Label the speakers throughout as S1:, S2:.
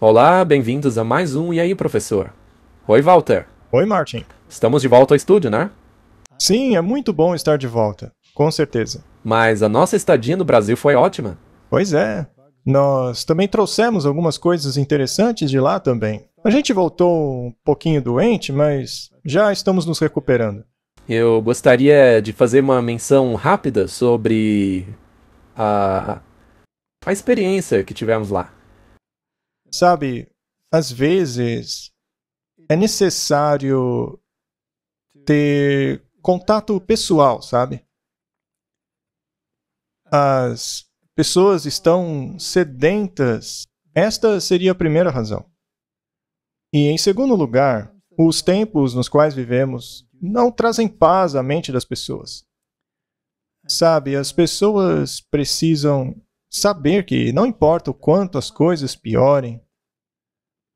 S1: Olá, bem-vindos a mais um E aí, professor? Oi, Walter.
S2: Oi, Martin.
S1: Estamos de volta ao estúdio, né?
S2: Sim, é muito bom estar de volta, com certeza.
S1: Mas a nossa estadia no Brasil foi ótima.
S2: Pois é, nós também trouxemos algumas coisas interessantes de lá também. A gente voltou um pouquinho doente, mas já estamos nos recuperando.
S1: Eu gostaria de fazer uma menção rápida sobre a, a experiência que tivemos lá.
S2: Sabe, às vezes é necessário ter contato pessoal, sabe? As pessoas estão sedentas. Esta seria a primeira razão. E, em segundo lugar, os tempos nos quais vivemos não trazem paz à mente das pessoas. Sabe, as pessoas precisam saber que não importa o quanto as coisas piorem,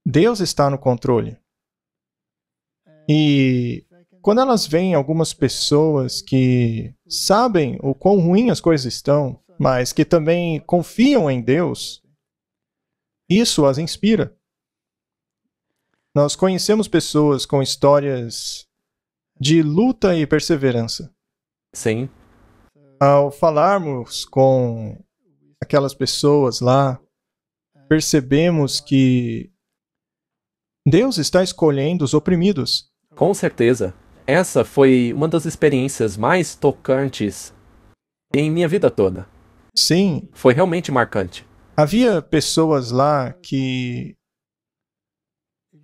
S2: Deus está no controle. E quando elas veem algumas pessoas que sabem o quão ruim as coisas estão, mas que também confiam em Deus, isso as inspira. Nós conhecemos pessoas com histórias de luta e perseverança.
S1: Sim,
S2: Ao falarmos com aquelas pessoas lá, percebemos que Deus está escolhendo os oprimidos.
S1: com certeza. Essa foi uma das experiências mais tocantes em minha vida toda.
S2: Sim,
S1: Foi realmente marcante.
S2: havia pessoas lá que,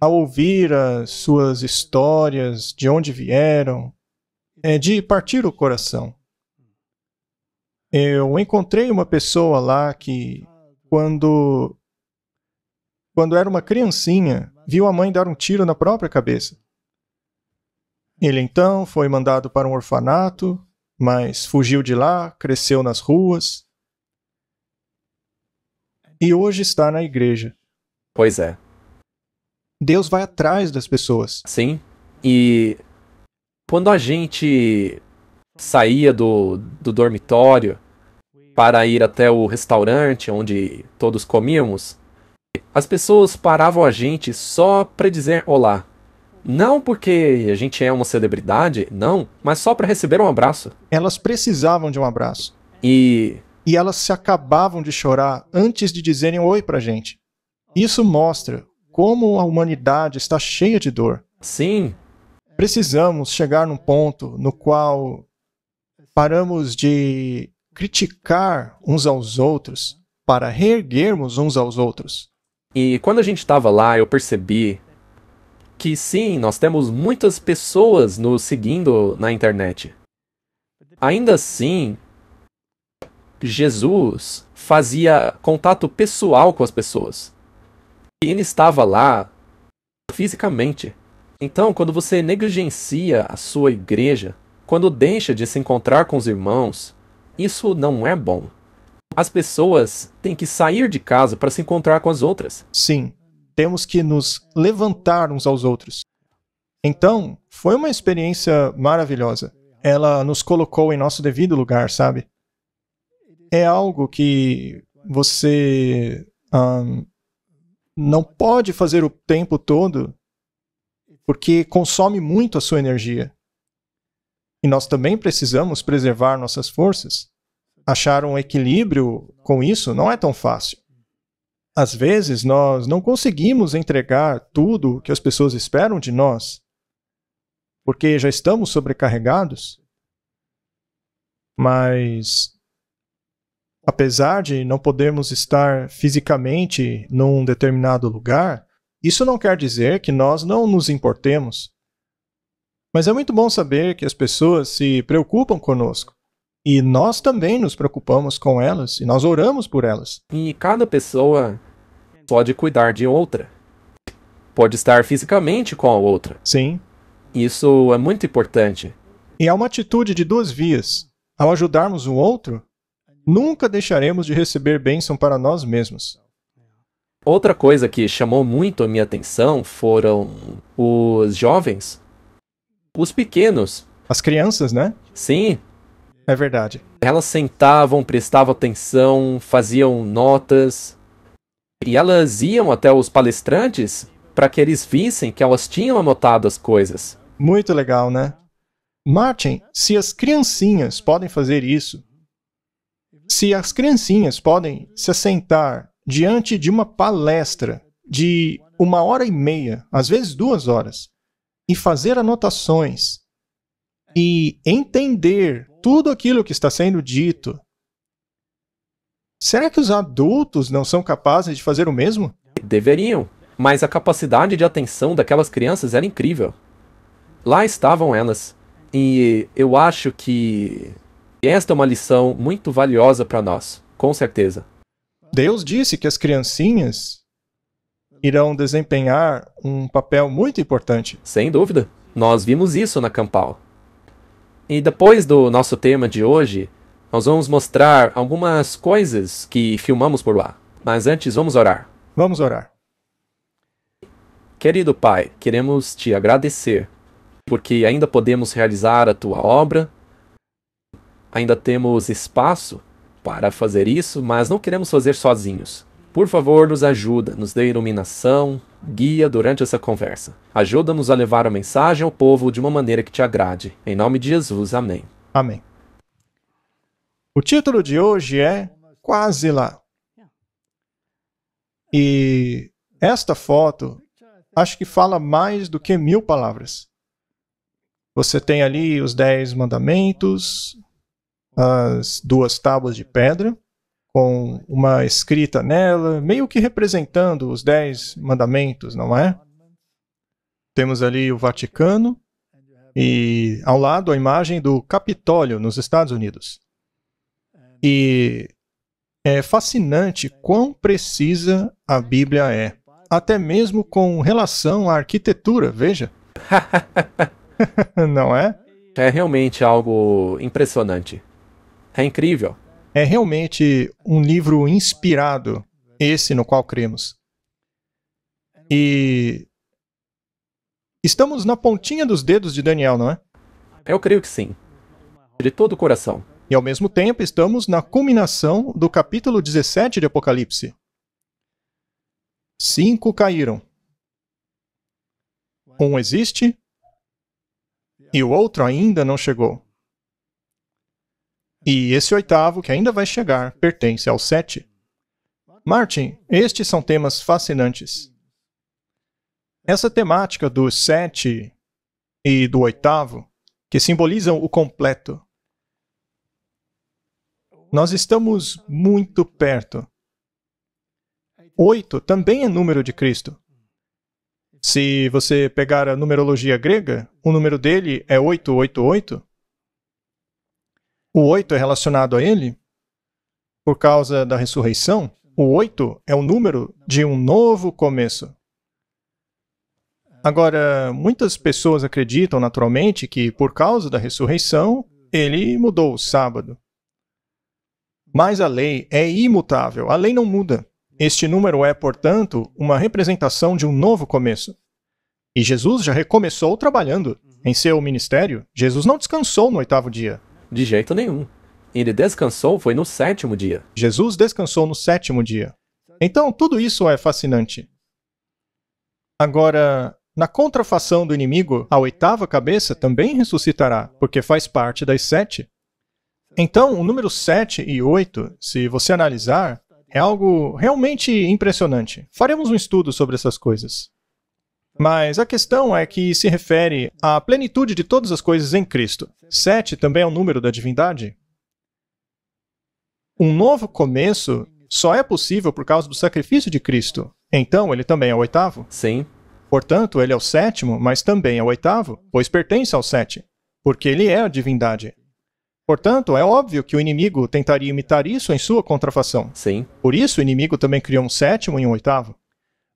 S2: ao ouvir as suas histórias, de onde vieram, é de partir o coração. Eu encontrei uma pessoa lá que, quando era uma criancinha, viu a mãe dar um tiro na própria cabeça. Ele então foi mandado para um orfanato, mas fugiu de lá, cresceu nas ruas e hoje está na igreja.
S1: Pois é.
S2: Deus vai atrás das pessoas.
S1: Sim. E quando a gente saía do dormitório para ir até o restaurante onde todos comíamos, as pessoas paravam a gente só para dizer olá. Não porque a gente é uma celebridade, não, mas só para receber um abraço.
S2: Elas precisavam de um abraço.
S1: E
S2: E elas se acabavam de chorar antes de dizerem oi pra gente. Isso mostra como a humanidade está cheia de dor.
S1: sim,
S2: Precisamos chegar num ponto no qual paramos de criticar uns aos outros para reerguermos uns aos outros.
S1: e quando a gente estava lá, eu percebi que sim, nós temos muitas pessoas nos seguindo na internet. Ainda assim, Jesus fazia contato pessoal com as pessoas. E ele estava lá fisicamente. Então, quando você negligencia a sua igreja, quando deixa de se encontrar com os irmãos, isso não é bom. As pessoas têm que sair de casa para se encontrar com as outras.
S2: Sim, temos que nos levantar uns aos outros. Então, foi uma experiência maravilhosa. Ela nos colocou em nosso devido lugar, sabe? É algo que você não pode fazer o tempo todo, porque consome muito a sua energia. E nós também precisamos preservar nossas forças. Achar um equilíbrio com isso não é tão fácil. Às vezes, nós não conseguimos entregar tudo o que as pessoas esperam de nós, porque já estamos sobrecarregados. Mas, apesar de não podermos estar fisicamente num determinado lugar, isso não quer dizer que nós não nos importemos. Mas é muito bom saber que as pessoas se preocupam conosco. E nós também nos preocupamos com elas e nós oramos por elas.
S1: E cada pessoa pode cuidar de outra. Pode estar fisicamente com a outra.
S2: Sim.
S1: Isso é muito importante.
S2: E há uma atitude de duas vias. Ao ajudarmos o outro, nunca deixaremos de receber bênção para nós mesmos.
S1: Outra coisa que chamou muito a minha atenção foram os jovens. Os pequenos.
S2: As crianças, né?
S1: Sim,
S2: É verdade.
S1: elas sentavam, prestavam atenção, faziam notas. E elas iam até os palestrantes para que eles vissem que elas tinham anotado as coisas.
S2: Muito legal, né? Martin, se as criancinhas podem fazer isso, se as criancinhas podem se assentar diante de uma palestra de 1h30, às vezes 2 horas, e fazer anotações e entender tudo aquilo que está sendo dito, será que os adultos não são capazes de fazer o mesmo?
S1: Deveriam, mas a capacidade de atenção daquelas crianças era incrível. Lá estavam elas, e eu acho que esta é uma lição muito valiosa para nós, com certeza.
S2: Deus disse que as criancinhas irão desempenhar um papel muito importante.
S1: Sem dúvida, nós vimos isso na Campal. E depois do nosso tema de hoje, nós vamos mostrar algumas coisas que filmamos por lá. Mas antes, vamos orar.
S2: Vamos orar.
S1: Querido Pai, queremos te agradecer, porque ainda podemos realizar a tua obra, ainda temos espaço para fazer isso, mas não queremos fazer sozinhos. Por favor, nos ajuda, nos dê iluminação, guia durante essa conversa. Ajuda-nos a levar a mensagem ao povo de uma maneira que te agrade. Em nome de Jesus, amém.
S2: Amém. O título de hoje é Quase Lá. E esta foto, acho que fala mais do que 1000 palavras. Você tem ali os 10 mandamentos, as 2 tábuas de pedra, com uma escrita nela, meio que representando os 10 mandamentos, não é? Temos ali o Vaticano e ao lado a imagem do Capitólio nos Estados Unidos. E é fascinante quão precisa a Bíblia é, até mesmo com relação à arquitetura, veja. Não é?
S1: É realmente algo impressionante. É incrível.
S2: É realmente um livro inspirado, esse no qual cremos. E estamos na pontinha dos dedos de Daniel, não é?
S1: Eu creio que sim. De todo o coração.
S2: E ao mesmo tempo estamos na culminação do capítulo 17 de Apocalipse. 5 caíram. Um existe e o outro ainda não chegou. E esse 8º, que ainda vai chegar, pertence ao 7. Martin, estes são temas fascinantes. Essa temática do 7 e do 8º, que simbolizam o completo. Nós estamos muito perto. 8 também é número de Cristo. Se você pegar a numerologia grega, o número dele é 888. O 8 é relacionado a ele por causa da ressurreição. O 8 é o número de um novo começo. Agora, muitas pessoas acreditam naturalmente que por causa da ressurreição, ele mudou o sábado. Mas a lei é imutável, a lei não muda. Este número é, portanto, uma representação de um novo começo. E Jesus já recomeçou trabalhando em seu ministério. Jesus não descansou no 8º dia.
S1: De jeito nenhum. Ele descansou foi no 7º dia.
S2: Jesus descansou no 7º dia. Então, tudo isso é fascinante. Agora, na contrafação do inimigo, a 8ª cabeça também ressuscitará, porque faz parte das 7. Então, o número 7 e 8, se você analisar, é algo realmente impressionante. Faremos um estudo sobre essas coisas. Mas a questão é que se refere à plenitude de todas as coisas em Cristo. 7 também é o número da divindade. Um novo começo só é possível por causa do sacrifício de Cristo. Então, ele também é o 8º?
S1: Sim.
S2: Portanto, ele é o 7º, mas também é o 8º, pois pertence ao 7, porque ele é a divindade. Portanto, é óbvio que o inimigo tentaria imitar isso em sua contrafação.
S1: Sim.
S2: Por isso, o inimigo também criou um 7º e um 8º.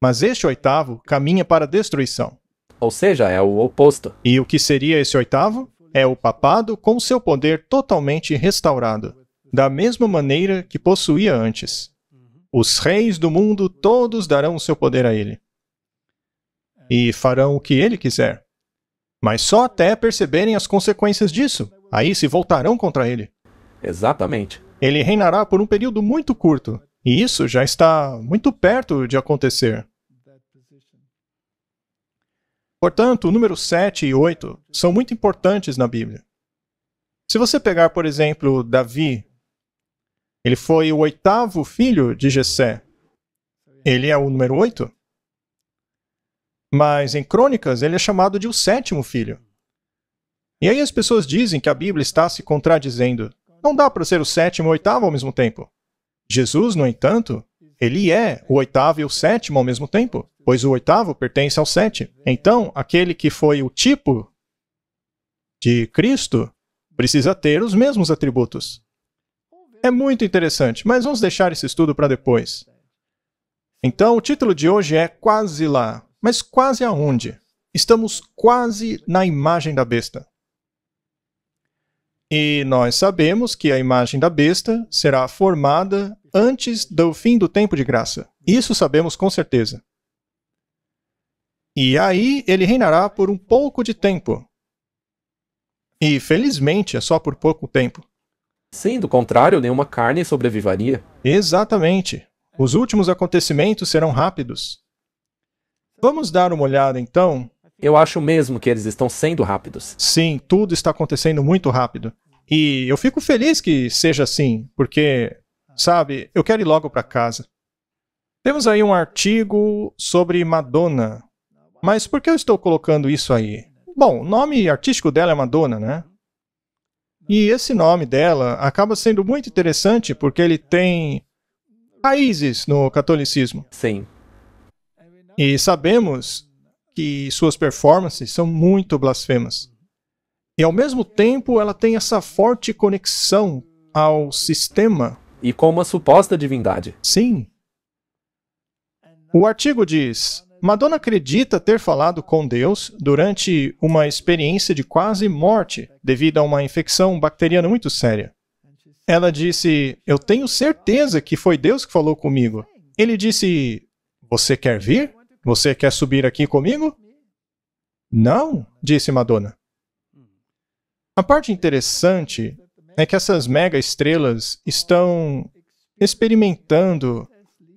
S2: Mas este 8º caminha para a destruição.
S1: Ou seja, é o oposto.
S2: E o que seria esse 8º? É o papado com seu poder totalmente restaurado, da mesma maneira que possuía antes. Os reis do mundo todos darão o seu poder a ele. E farão o que ele quiser. Mas só até perceberem as consequências disso. Aí se voltarão contra ele.
S1: Exatamente.
S2: Ele reinará por um período muito curto. E isso já está muito perto de acontecer. Portanto, o número 7 e 8 são muito importantes na Bíblia. Se você pegar, por exemplo, Davi, ele foi o 8º filho de Jessé. Ele é o número 8. Mas em Crônicas, ele é chamado de o 7º filho. E aí as pessoas dizem que a Bíblia está se contradizendo. Não dá para ser o 7º e o 8º ao mesmo tempo. Jesus, no entanto, ele é o 8º e o 7º ao mesmo tempo, pois o 8º pertence ao 7. Então, aquele que foi o tipo de Cristo precisa ter os mesmos atributos. É muito interessante, mas vamos deixar esse estudo para depois. Então, o título de hoje é Quase Lá. Mas quase aonde? Estamos quase na imagem da besta. E nós sabemos que a imagem da besta será formada antes do fim do tempo de graça. Isso sabemos com certeza. E aí ele reinará por um pouco de tempo. E felizmente é só por pouco tempo.
S1: Sim, do contrário, nenhuma carne sobreviveria.
S2: Exatamente. Os últimos acontecimentos serão rápidos. Vamos dar uma olhada então.
S1: Eu acho mesmo que eles estão sendo rápidos.
S2: Sim, tudo está acontecendo muito rápido. E eu fico feliz que seja assim, porque, sabe, eu quero ir logo para casa. Temos aí um artigo sobre Madonna. Mas por que eu estou colocando isso aí? Bom, o nome artístico dela é Madonna, né? E esse nome dela acaba sendo muito interessante porque ele tem raízes no catolicismo.
S1: Sim.
S2: E sabemos que suas performances são muito blasfemas. E ao mesmo tempo ela tem essa forte conexão ao sistema.
S1: E com uma suposta divindade.
S2: Sim. O artigo diz: Madonna acredita ter falado com Deus durante uma experiência de quase morte devido a uma infecção bacteriana muito séria. Ela disse: eu tenho certeza que foi Deus que falou comigo. Ele disse: você quer vir? Você quer subir aqui comigo? Não, disse Madonna. A parte interessante é que essas mega estrelas estão experimentando,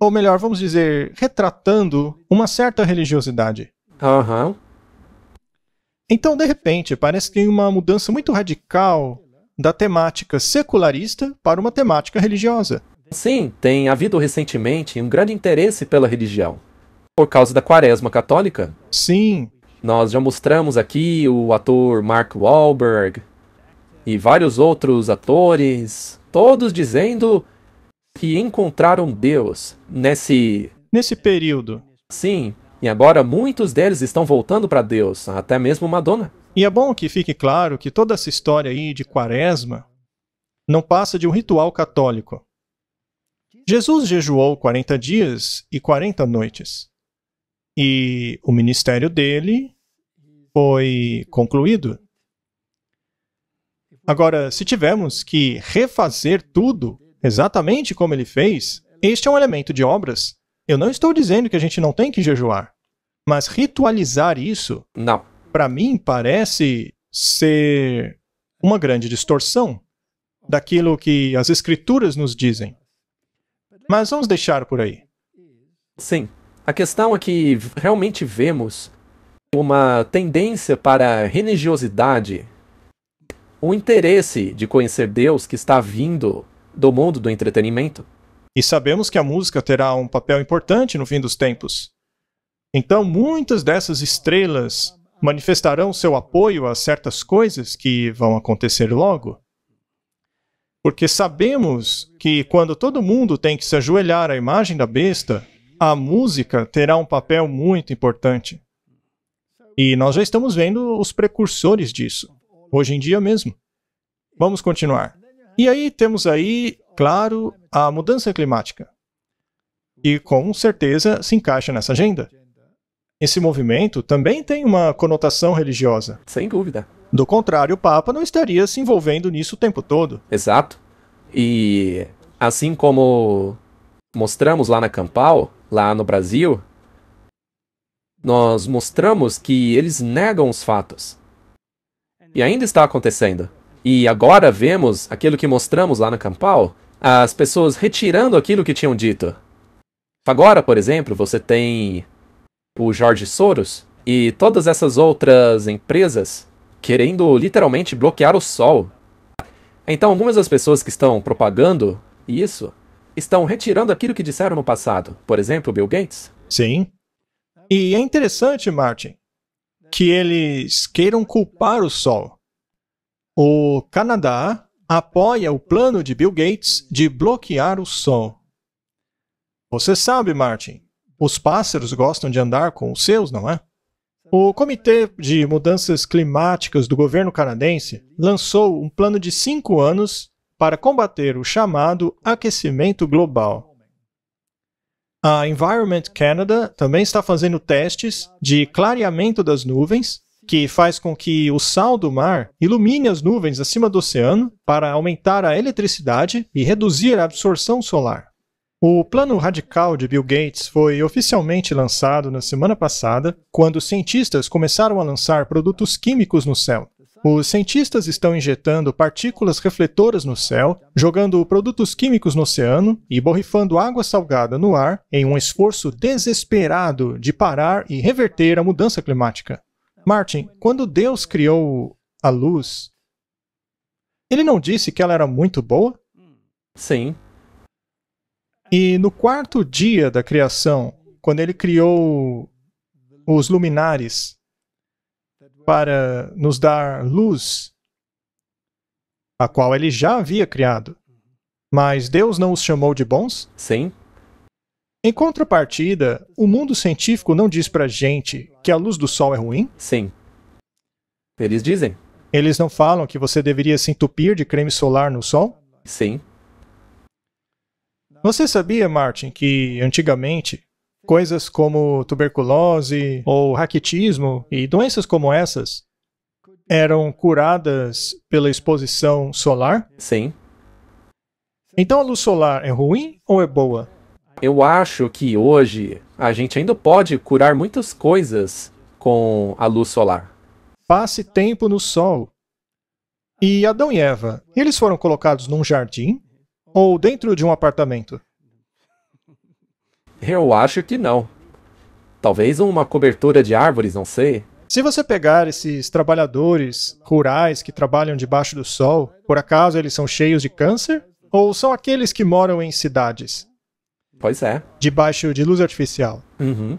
S2: ou melhor, vamos dizer, retratando uma certa religiosidade.
S1: Aham.
S2: Então, de repente, parece que tem uma mudança muito radical da temática secularista para uma temática religiosa.
S1: Sim, tem havido recentemente um grande interesse pela religião. Por causa da Quaresma católica.
S2: Sim.
S1: Nós já mostramos aqui o ator Mark Wahlberg e vários outros atores, todos dizendo que encontraram Deus nesse
S2: período.
S1: Sim, e agora muitos deles estão voltando para Deus, até mesmo Madonna.
S2: E é bom que fique claro que toda essa história aí de Quaresma não passa de um ritual católico. Jesus jejuou 40 dias e 40 noites. E o ministério dele foi concluído. Agora, se tivermos que refazer tudo exatamente como ele fez, este é um elemento de obras. Eu não estou dizendo que a gente não tem que jejuar, mas ritualizar isso,
S1: não,
S2: para mim, parece ser uma grande distorção daquilo que as Escrituras nos dizem. Mas vamos deixar por aí.
S1: Sim. A questão é que realmente vemos uma tendência para a religiosidade, um interesse de conhecer Deus que está vindo do mundo do entretenimento.
S2: E sabemos que a música terá um papel importante no fim dos tempos. Então, muitas dessas estrelas manifestarão seu apoio a certas coisas que vão acontecer logo. Porque sabemos que quando todo mundo tem que se ajoelhar à imagem da besta, a música terá um papel muito importante. E nós já estamos vendo os precursores disso, hoje em dia mesmo. Vamos continuar. E aí temos aí, claro, a mudança climática. E com certeza se encaixa nessa agenda. Esse movimento também tem uma conotação religiosa.
S1: Sem dúvida.
S2: Do contrário, o Papa não estaria se envolvendo nisso o tempo todo.
S1: Exato. E assim como mostramos lá na Campal, lá no Brasil, nós mostramos que eles negam os fatos. E ainda está acontecendo. E agora vemos aquilo que mostramos lá na Campal, as pessoas retirando aquilo que tinham dito. Agora, por exemplo, você tem o George Soros e todas essas outras empresas querendo literalmente bloquear o sol. Então, algumas das pessoas que estão propagando isso estão retirando aquilo que disseram no passado. Por exemplo, Bill Gates.
S2: Sim. E é interessante, Martin, que eles queiram culpar o Sol. O Canadá apoia o plano de Bill Gates de bloquear o Sol. Você sabe, Martin, os pássaros gostam de andar com os seus, não é? O Comitê de Mudanças Climáticas do governo canadense lançou um plano de 5 anos para combater o chamado aquecimento global. A Environment Canada também está fazendo testes de clareamento das nuvens, que faz com que o sal do mar ilumine as nuvens acima do oceano para aumentar a eletricidade e reduzir a absorção solar. O plano radical de Bill Gates foi oficialmente lançado na semana passada, quando cientistas começaram a lançar produtos químicos no céu. Os cientistas estão injetando partículas refletoras no céu, jogando produtos químicos no oceano e borrifando água salgada no ar em um esforço desesperado de parar e reverter a mudança climática. Martin, quando Deus criou a luz, ele não disse que ela era muito boa?
S1: Sim.
S2: E no quarto dia da criação, quando ele criou os luminares para nos dar luz, a qual ele já havia criado, mas Deus não os chamou de bons?
S1: Sim.
S2: Em contrapartida, o mundo científico não diz pra gente que a luz do sol é ruim?
S1: Sim. Eles dizem?
S2: Eles não falam que você deveria se entupir de creme solar no sol?
S1: Sim.
S2: Você sabia, Martin, que antigamente coisas como tuberculose ou raquitismo e doenças como essas eram curadas pela exposição solar?
S1: Sim.
S2: Então a luz solar é ruim ou é boa?
S1: Eu acho que hoje a gente ainda pode curar muitas coisas com a luz solar.
S2: Passe tempo no sol. E Adão e Eva, eles foram colocados num jardim ou dentro de um apartamento?
S1: Eu acho que não. Talvez uma cobertura de árvores, não sei.
S2: Se você pegar esses trabalhadores rurais que trabalham debaixo do sol, por acaso eles são cheios de câncer? Ou são aqueles que moram em cidades,
S1: Pois é.
S2: debaixo de luz artificial?
S1: Uhum.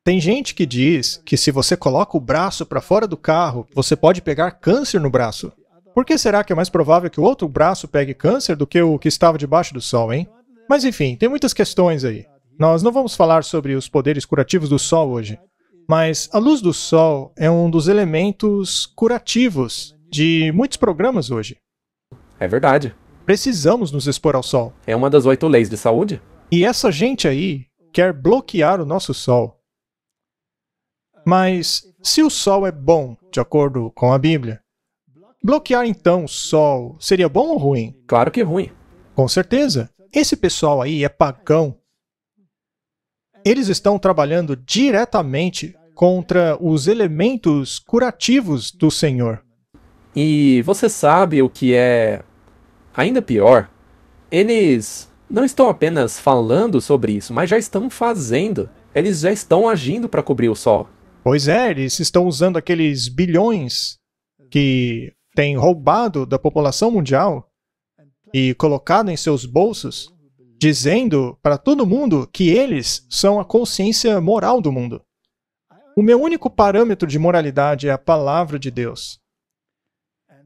S2: Tem gente que diz que se você coloca o braço para fora do carro, você pode pegar câncer no braço. Por que será que é mais provável que o outro braço pegue câncer do que o que estava debaixo do sol, hein? Mas enfim, tem muitas questões aí. Nós não vamos falar sobre os poderes curativos do sol hoje. Mas a luz do sol é um dos elementos curativos de muitos programas hoje.
S1: É verdade.
S2: Precisamos nos expor ao sol.
S1: É uma das 8 leis de saúde.
S2: E essa gente aí quer bloquear o nosso sol. Mas se o sol é bom, de acordo com a Bíblia, bloquear então o sol seria bom ou ruim?
S1: Claro que ruim.
S2: Com certeza. Esse pessoal aí é pagão. Eles estão trabalhando diretamente contra os elementos curativos do Senhor.
S1: E você sabe o que é ainda pior? Eles não estão apenas falando sobre isso, mas já estão fazendo. Eles já estão agindo para cobrir o sol.
S2: Pois é, eles estão usando aqueles bilhões que têm roubado da população mundial e colocado em seus bolsos, dizendo para todo mundo que eles são a consciência moral do mundo. O meu único parâmetro de moralidade é a palavra de Deus.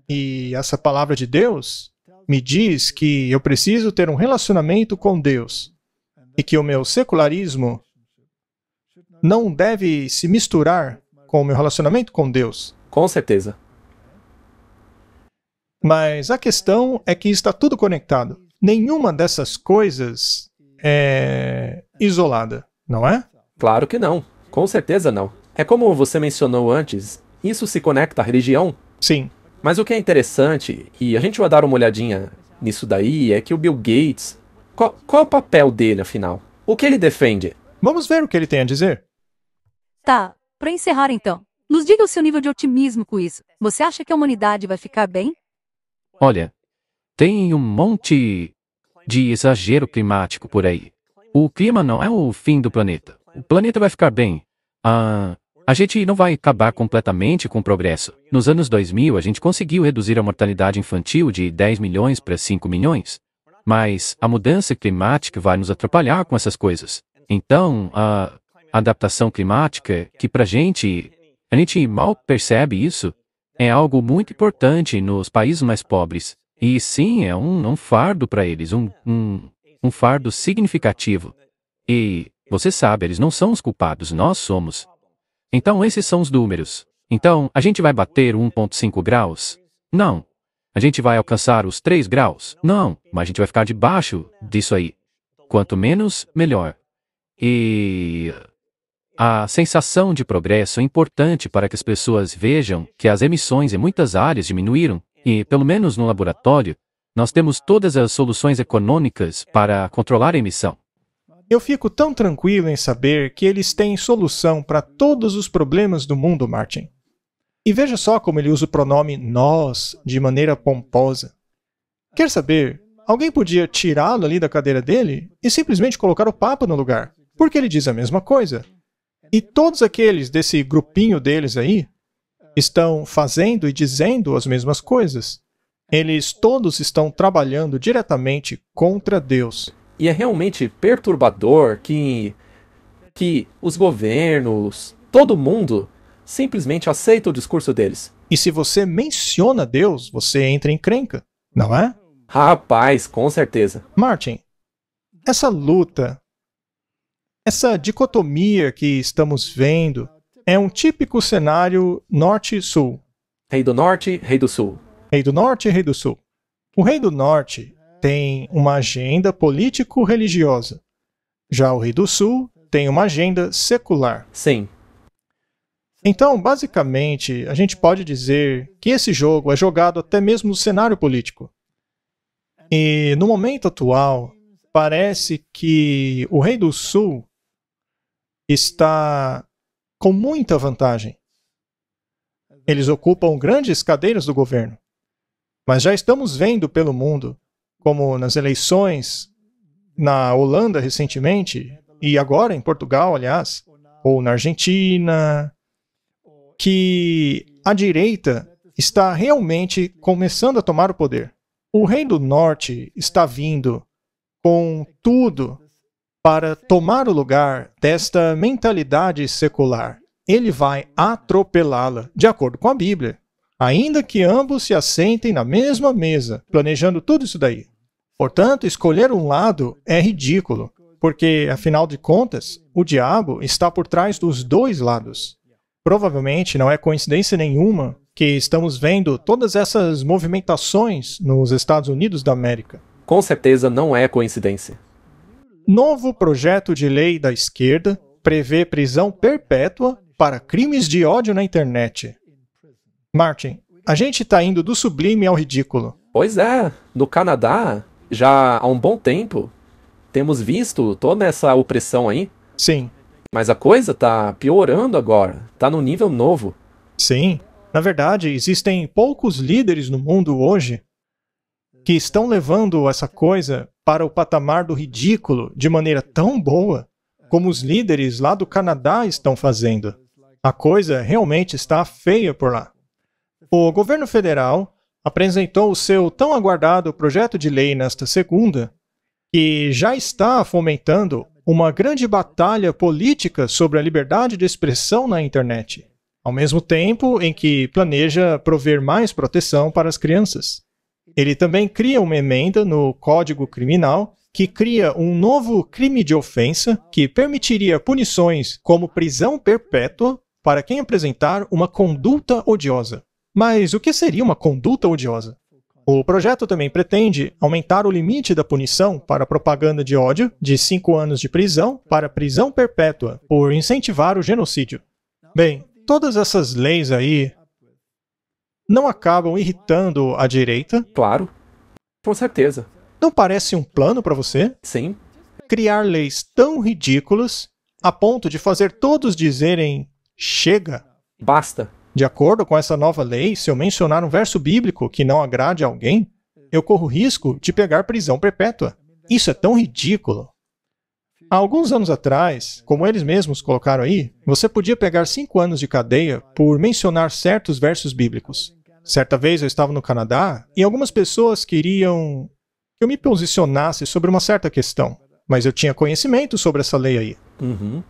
S2: E essa palavra de Deus me diz que eu preciso ter um relacionamento com Deus e que o meu secularismo não deve se misturar com o meu relacionamento com Deus.
S1: Com certeza.
S2: Mas a questão é que está tudo conectado. Nenhuma dessas coisas é isolada, não é?
S1: Claro que não. Com certeza não. É como você mencionou antes, isso se conecta à religião.
S2: Sim.
S1: Mas o que é interessante, e a gente vai dar uma olhadinha nisso daí, é que o Bill Gates... Qual é o papel dele, afinal? O que ele defende?
S2: Vamos ver o que ele tem a dizer.
S3: Tá, pra encerrar então, nos diga o seu nível de otimismo com isso. Você acha que a humanidade vai ficar bem?
S4: Olha, Tem um monte de exagero climático por aí. O clima não é o fim do planeta. O planeta vai ficar bem. A gente não vai acabar completamente com o progresso. Nos anos 2000, a gente conseguiu reduzir a mortalidade infantil de 10 milhões para 5 milhões. Mas a mudança climática vai nos atrapalhar com essas coisas. Então, a adaptação climática, que pra gente, a gente mal percebe isso, é algo muito importante nos países mais pobres. E sim, é um fardo para eles, um fardo significativo. E, você sabe, eles não são os culpados, nós somos. Então, esses são os números. Então, a gente vai bater 1,5 graus? Não. A gente vai alcançar os 3 graus? Não, mas a gente vai ficar debaixo disso aí. Quanto menos, melhor. E a sensação de progresso é importante para que as pessoas vejam que as emissões em muitas áreas diminuíram e, pelo menos no laboratório, nós temos todas as soluções econômicas para controlar a emissão.
S2: Eu fico tão tranquilo em saber que eles têm solução para todos os problemas do mundo, Martin. E veja só como ele usa o pronome nós de maneira pomposa. Quer saber? Alguém podia tirá-lo ali da cadeira dele e simplesmente colocar o Papa no lugar, porque ele diz a mesma coisa. E todos aqueles desse grupinho deles aí estão fazendo e dizendo as mesmas coisas. Eles todos estão trabalhando diretamente contra Deus.
S1: E é realmente perturbador que os governos, todo mundo, simplesmente aceita o discurso deles.
S2: E se você menciona Deus, você entra em encrenca, não é?
S1: Rapaz, com certeza.
S2: Martin, essa luta, essa dicotomia que estamos vendo é um típico cenário norte-sul.
S1: Rei do Norte, Rei do Sul.
S2: Rei do Norte e Rei do Sul. O Rei do Norte tem uma agenda político-religiosa. Já o Rei do Sul tem uma agenda secular.
S1: Sim.
S2: Então, basicamente, a gente pode dizer que esse jogo é jogado até mesmo no cenário político. E no momento atual, parece que o Rei do Sul está com muita vantagem. Eles ocupam grandes cadeiras do governo. Mas já estamos vendo pelo mundo, como nas eleições na Holanda recentemente, e agora em Portugal, aliás, ou na Argentina, que a direita está realmente começando a tomar o poder. O Rei do Norte está vindo com tudo para tomar o lugar desta mentalidade secular. Ele vai atropelá-la, de acordo com a Bíblia, ainda que ambos se assentem na mesma mesa, planejando tudo isso daí. Portanto, escolher um lado é ridículo, porque, afinal de contas, o diabo está por trás dos dois lados. Provavelmente não é coincidência nenhuma que estamos vendo todas essas movimentações nos Estados Unidos da América.
S1: Com certeza não é coincidência.
S2: Novo projeto de lei da esquerda prevê prisão perpétua para crimes de ódio na internet. Martin, a gente está indo do sublime ao ridículo.
S1: Pois é, no Canadá, já há um bom tempo, temos visto toda essa opressão aí.
S2: Sim.
S1: Mas a coisa tá piorando agora, tá num nível novo.
S2: Sim. Na verdade, existem poucos líderes no mundo hoje que estão levando essa coisa para o patamar do ridículo de maneira tão boa como os líderes lá do Canadá estão fazendo. A coisa realmente está feia por lá. O governo federal apresentou o seu tão aguardado projeto de lei nesta segunda, que já está fomentando uma grande batalha política sobre a liberdade de expressão na internet, ao mesmo tempo em que planeja prover mais proteção para as crianças. Ele também cria uma emenda no Código Criminal que cria um novo crime de ofensa que permitiria punições como prisão perpétua para quem apresentar uma conduta odiosa. Mas o que seria uma conduta odiosa? O projeto também pretende aumentar o limite da punição para propaganda de ódio de 5 anos de prisão para prisão perpétua por incentivar o genocídio. Bem, todas essas leis aí não acabam irritando a direita?
S1: Claro, com certeza.
S2: Não parece um plano para você?
S1: Sim.
S2: Criar leis tão ridículas a ponto de fazer todos dizerem chega?
S1: Basta.
S2: De acordo com essa nova lei, se eu mencionar um verso bíblico que não agrade a alguém, eu corro risco de pegar prisão perpétua. Isso é tão ridículo. Há alguns anos atrás, como eles mesmos colocaram aí, você podia pegar 5 anos de cadeia por mencionar certos versos bíblicos. Certa vez eu estava no Canadá e algumas pessoas queriam que eu me posicionasse sobre uma certa questão, mas eu tinha conhecimento sobre essa lei aí.
S1: Uhum.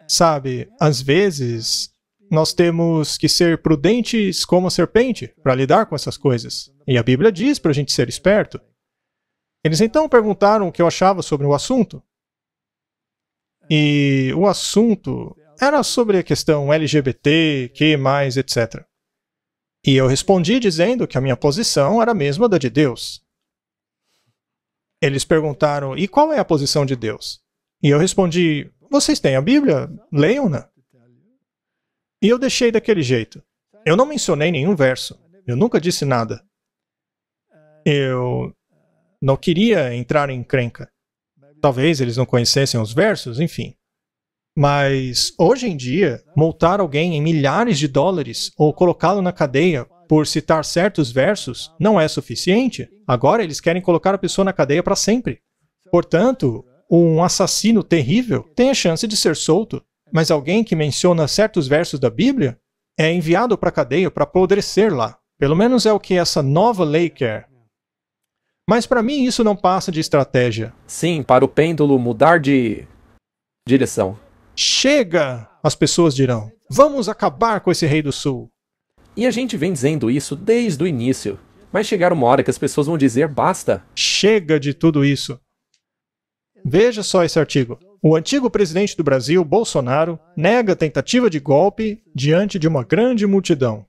S2: Sabe, às vezes nós temos que ser prudentes como a serpente para lidar com essas coisas. E a Bíblia diz para a gente ser esperto. Eles então perguntaram o que eu achava sobre o assunto. E o assunto era sobre a questão LGBT, que mais, etc. E eu respondi dizendo que a minha posição era a mesma da de Deus. Eles perguntaram, e qual é a posição de Deus? E eu respondi, vocês têm a Bíblia? Leiam-na. E eu deixei daquele jeito. Eu não mencionei nenhum verso. Eu nunca disse nada. Eu não queria entrar em encrenca. Talvez eles não conhecessem os versos, enfim. Mas, hoje em dia, multar alguém em milhares de dólares ou colocá-lo na cadeia por citar certos versos não é suficiente. Agora eles querem colocar a pessoa na cadeia para sempre. Portanto, um assassino terrível tem a chance de ser solto, mas alguém que menciona certos versos da Bíblia é enviado para a cadeia para apodrecer lá. Pelo menos é o que essa nova lei quer. Mas para mim isso não passa de estratégia.
S1: Sim, para o pêndulo mudar de direção.
S2: Chega! As pessoas dirão. Vamos acabar com esse rei do sul.
S1: E a gente vem dizendo isso desde o início. Mas chegar uma hora que as pessoas vão dizer basta.
S2: Chega de tudo isso. Veja só esse artigo. O antigo presidente do Brasil, Bolsonaro, nega tentativa de golpe diante de uma grande multidão.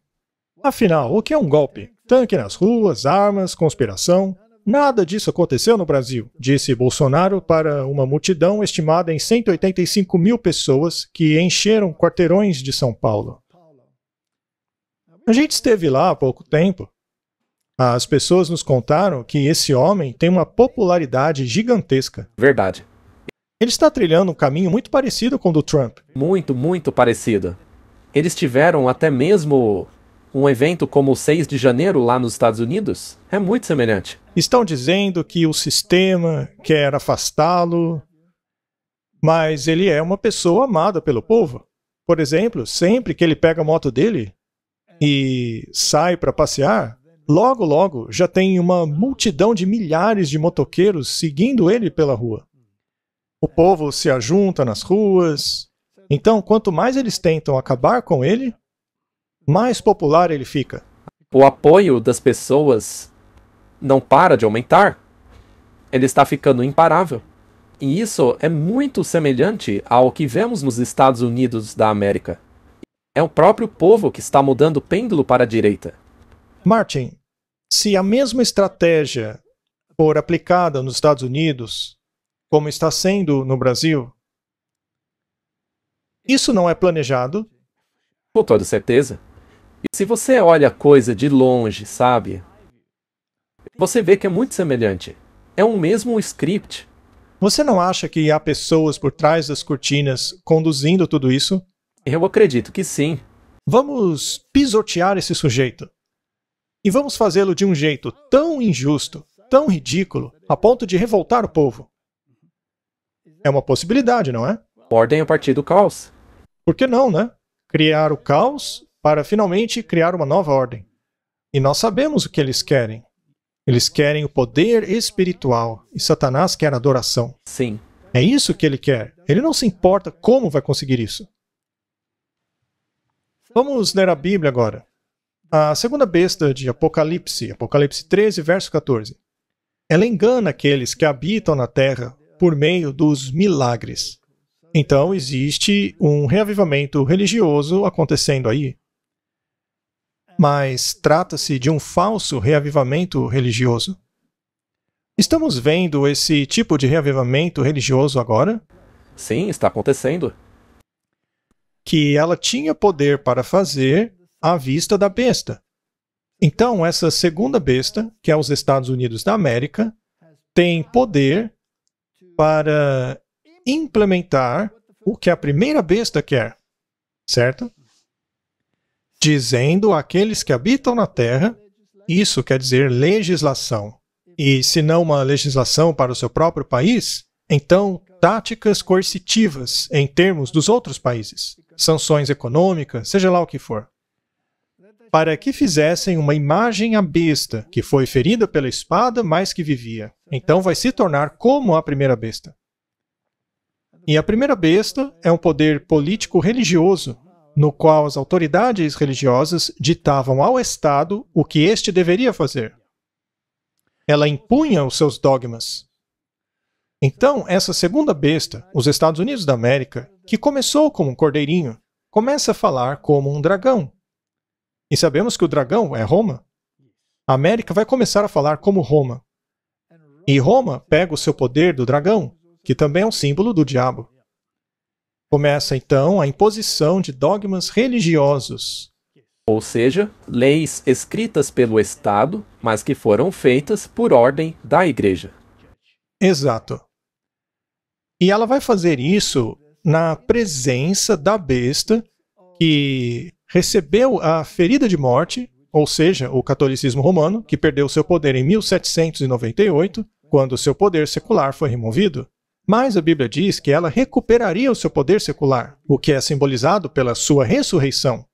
S2: Afinal, o que é um golpe? Tanque nas ruas, armas, conspiração. Nada disso aconteceu no Brasil, disse Bolsonaro para uma multidão estimada em 185 mil pessoas que encheram quarteirões de São Paulo. A gente esteve lá há pouco tempo. As pessoas nos contaram que esse homem tem uma popularidade gigantesca.
S1: Verdade.
S2: Ele está trilhando um caminho muito parecido com o do Trump.
S1: Muito, muito parecido. Eles tiveram até mesmo um evento como o 6 de janeiro lá nos Estados Unidos. É muito semelhante.
S2: Estão dizendo que o sistema quer afastá-lo, mas ele é uma pessoa amada pelo povo. Por exemplo, sempre que ele pega a moto dele e sai para passear, logo, logo já tem uma multidão de milhares de motoqueiros seguindo ele pela rua. O povo se ajunta nas ruas. Então, quanto mais eles tentam acabar com ele, mais popular ele fica.
S1: O apoio das pessoas não para de aumentar. Ele está ficando imparável. E isso é muito semelhante ao que vemos nos Estados Unidos da América. É o próprio povo que está mudando o pêndulo para a direita.
S2: Martin, se a mesma estratégia for aplicada nos Estados Unidos, como está sendo no Brasil, isso não é planejado?
S1: Com toda certeza. E se você olha a coisa de longe, sabe? Você vê que é muito semelhante. É um mesmo script.
S2: Você não acha que há pessoas por trás das cortinas conduzindo tudo isso?
S1: Eu acredito que sim.
S2: Vamos pisotear esse sujeito. E vamos fazê-lo de um jeito tão injusto, tão ridículo, a ponto de revoltar o povo. É uma possibilidade, não é?
S1: Ordem a partir do caos.
S2: Por que não, né? Criar o caos para finalmente criar uma nova ordem. E nós sabemos o que eles querem. Eles querem o poder espiritual e Satanás quer adoração.
S1: Sim.
S2: É isso que ele quer. Ele não se importa como vai conseguir isso. Vamos ler a Bíblia agora. A segunda besta de Apocalipse, Apocalipse 13, verso 14. Ela engana aqueles que habitam na terra por meio dos milagres. Então existe um reavivamento religioso acontecendo aí. Mas trata-se de um falso reavivamento religioso. Estamos vendo esse tipo de reavivamento religioso agora?
S1: Sim, está acontecendo.
S2: Que ela tinha poder para fazer à vista da besta. Então, essa segunda besta, que é os Estados Unidos da América, tem poder para implementar o que a primeira besta quer, certo? Dizendo àqueles que habitam na terra Isso quer dizer legislação. E se não uma legislação para o seu próprio país, então táticas coercitivas em termos dos outros países, sanções econômicas, seja lá o que for, para que fizessem uma imagem à besta, que foi ferida pela espada, mas que vivia. Então vai se tornar como a primeira besta. E a primeira besta é um poder político-religioso, no qual as autoridades religiosas ditavam ao Estado o que este deveria fazer. Ela impunha os seus dogmas. Então, essa segunda besta, os Estados Unidos da América, que começou como um cordeirinho, começa a falar como um dragão. E sabemos que o dragão é Roma. A América vai começar a falar como Roma. E Roma pega o seu poder do dragão, que também é um símbolo do diabo. Começa então a imposição de dogmas religiosos.
S1: Ou seja, leis escritas pelo Estado, mas que foram feitas por ordem da Igreja.
S2: Exato. E ela vai fazer isso na presença da besta que recebeu a ferida de morte, ou seja, o catolicismo romano, que perdeu seu poder em 1798, quando seu poder secular foi removido. Mas a Bíblia diz que ela recuperaria o seu poder secular, o que é simbolizado pela sua ressurreição.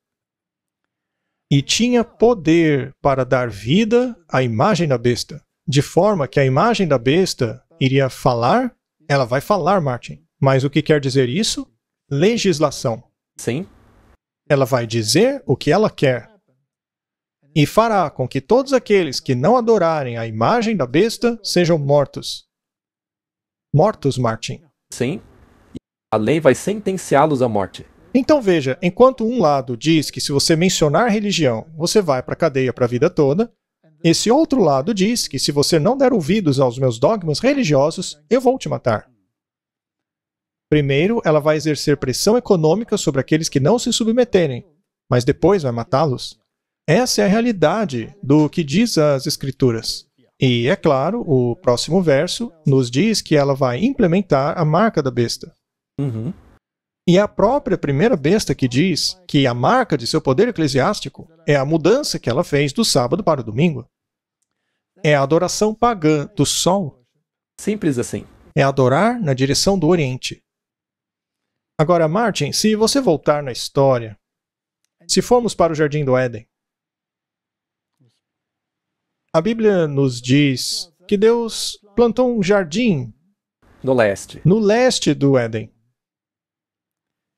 S2: E tinha poder para dar vida à imagem da besta, de forma que a imagem da besta iria falar, ela vai falar, Martin. Mas o que quer dizer isso? Legislação.
S1: Sim.
S2: Ela vai dizer o que ela quer. E fará com que todos aqueles que não adorarem a imagem da besta sejam mortos. Mortos, Martin.
S1: Sim. A lei vai sentenciá-los à morte.
S2: Então veja, enquanto um lado diz que se você mencionar religião, você vai para a cadeia para a vida toda, esse outro lado diz que se você não der ouvidos aos meus dogmas religiosos, eu vou te matar. Primeiro, ela vai exercer pressão econômica sobre aqueles que não se submeterem, mas depois vai matá-los. Essa é a realidade do que diz as Escrituras. E, é claro, o próximo verso nos diz que ela vai implementar a marca da besta.
S1: Uhum.
S2: E é a própria primeira besta que diz que a marca de seu poder eclesiástico é a mudança que ela fez do sábado para o domingo. É a adoração pagã do sol.
S1: Simples assim.
S2: É adorar na direção do Oriente. Agora, Martin, se você voltar na história, se formos para o Jardim do Éden, a Bíblia nos diz que Deus plantou um jardim
S1: No leste.
S2: no leste do Éden.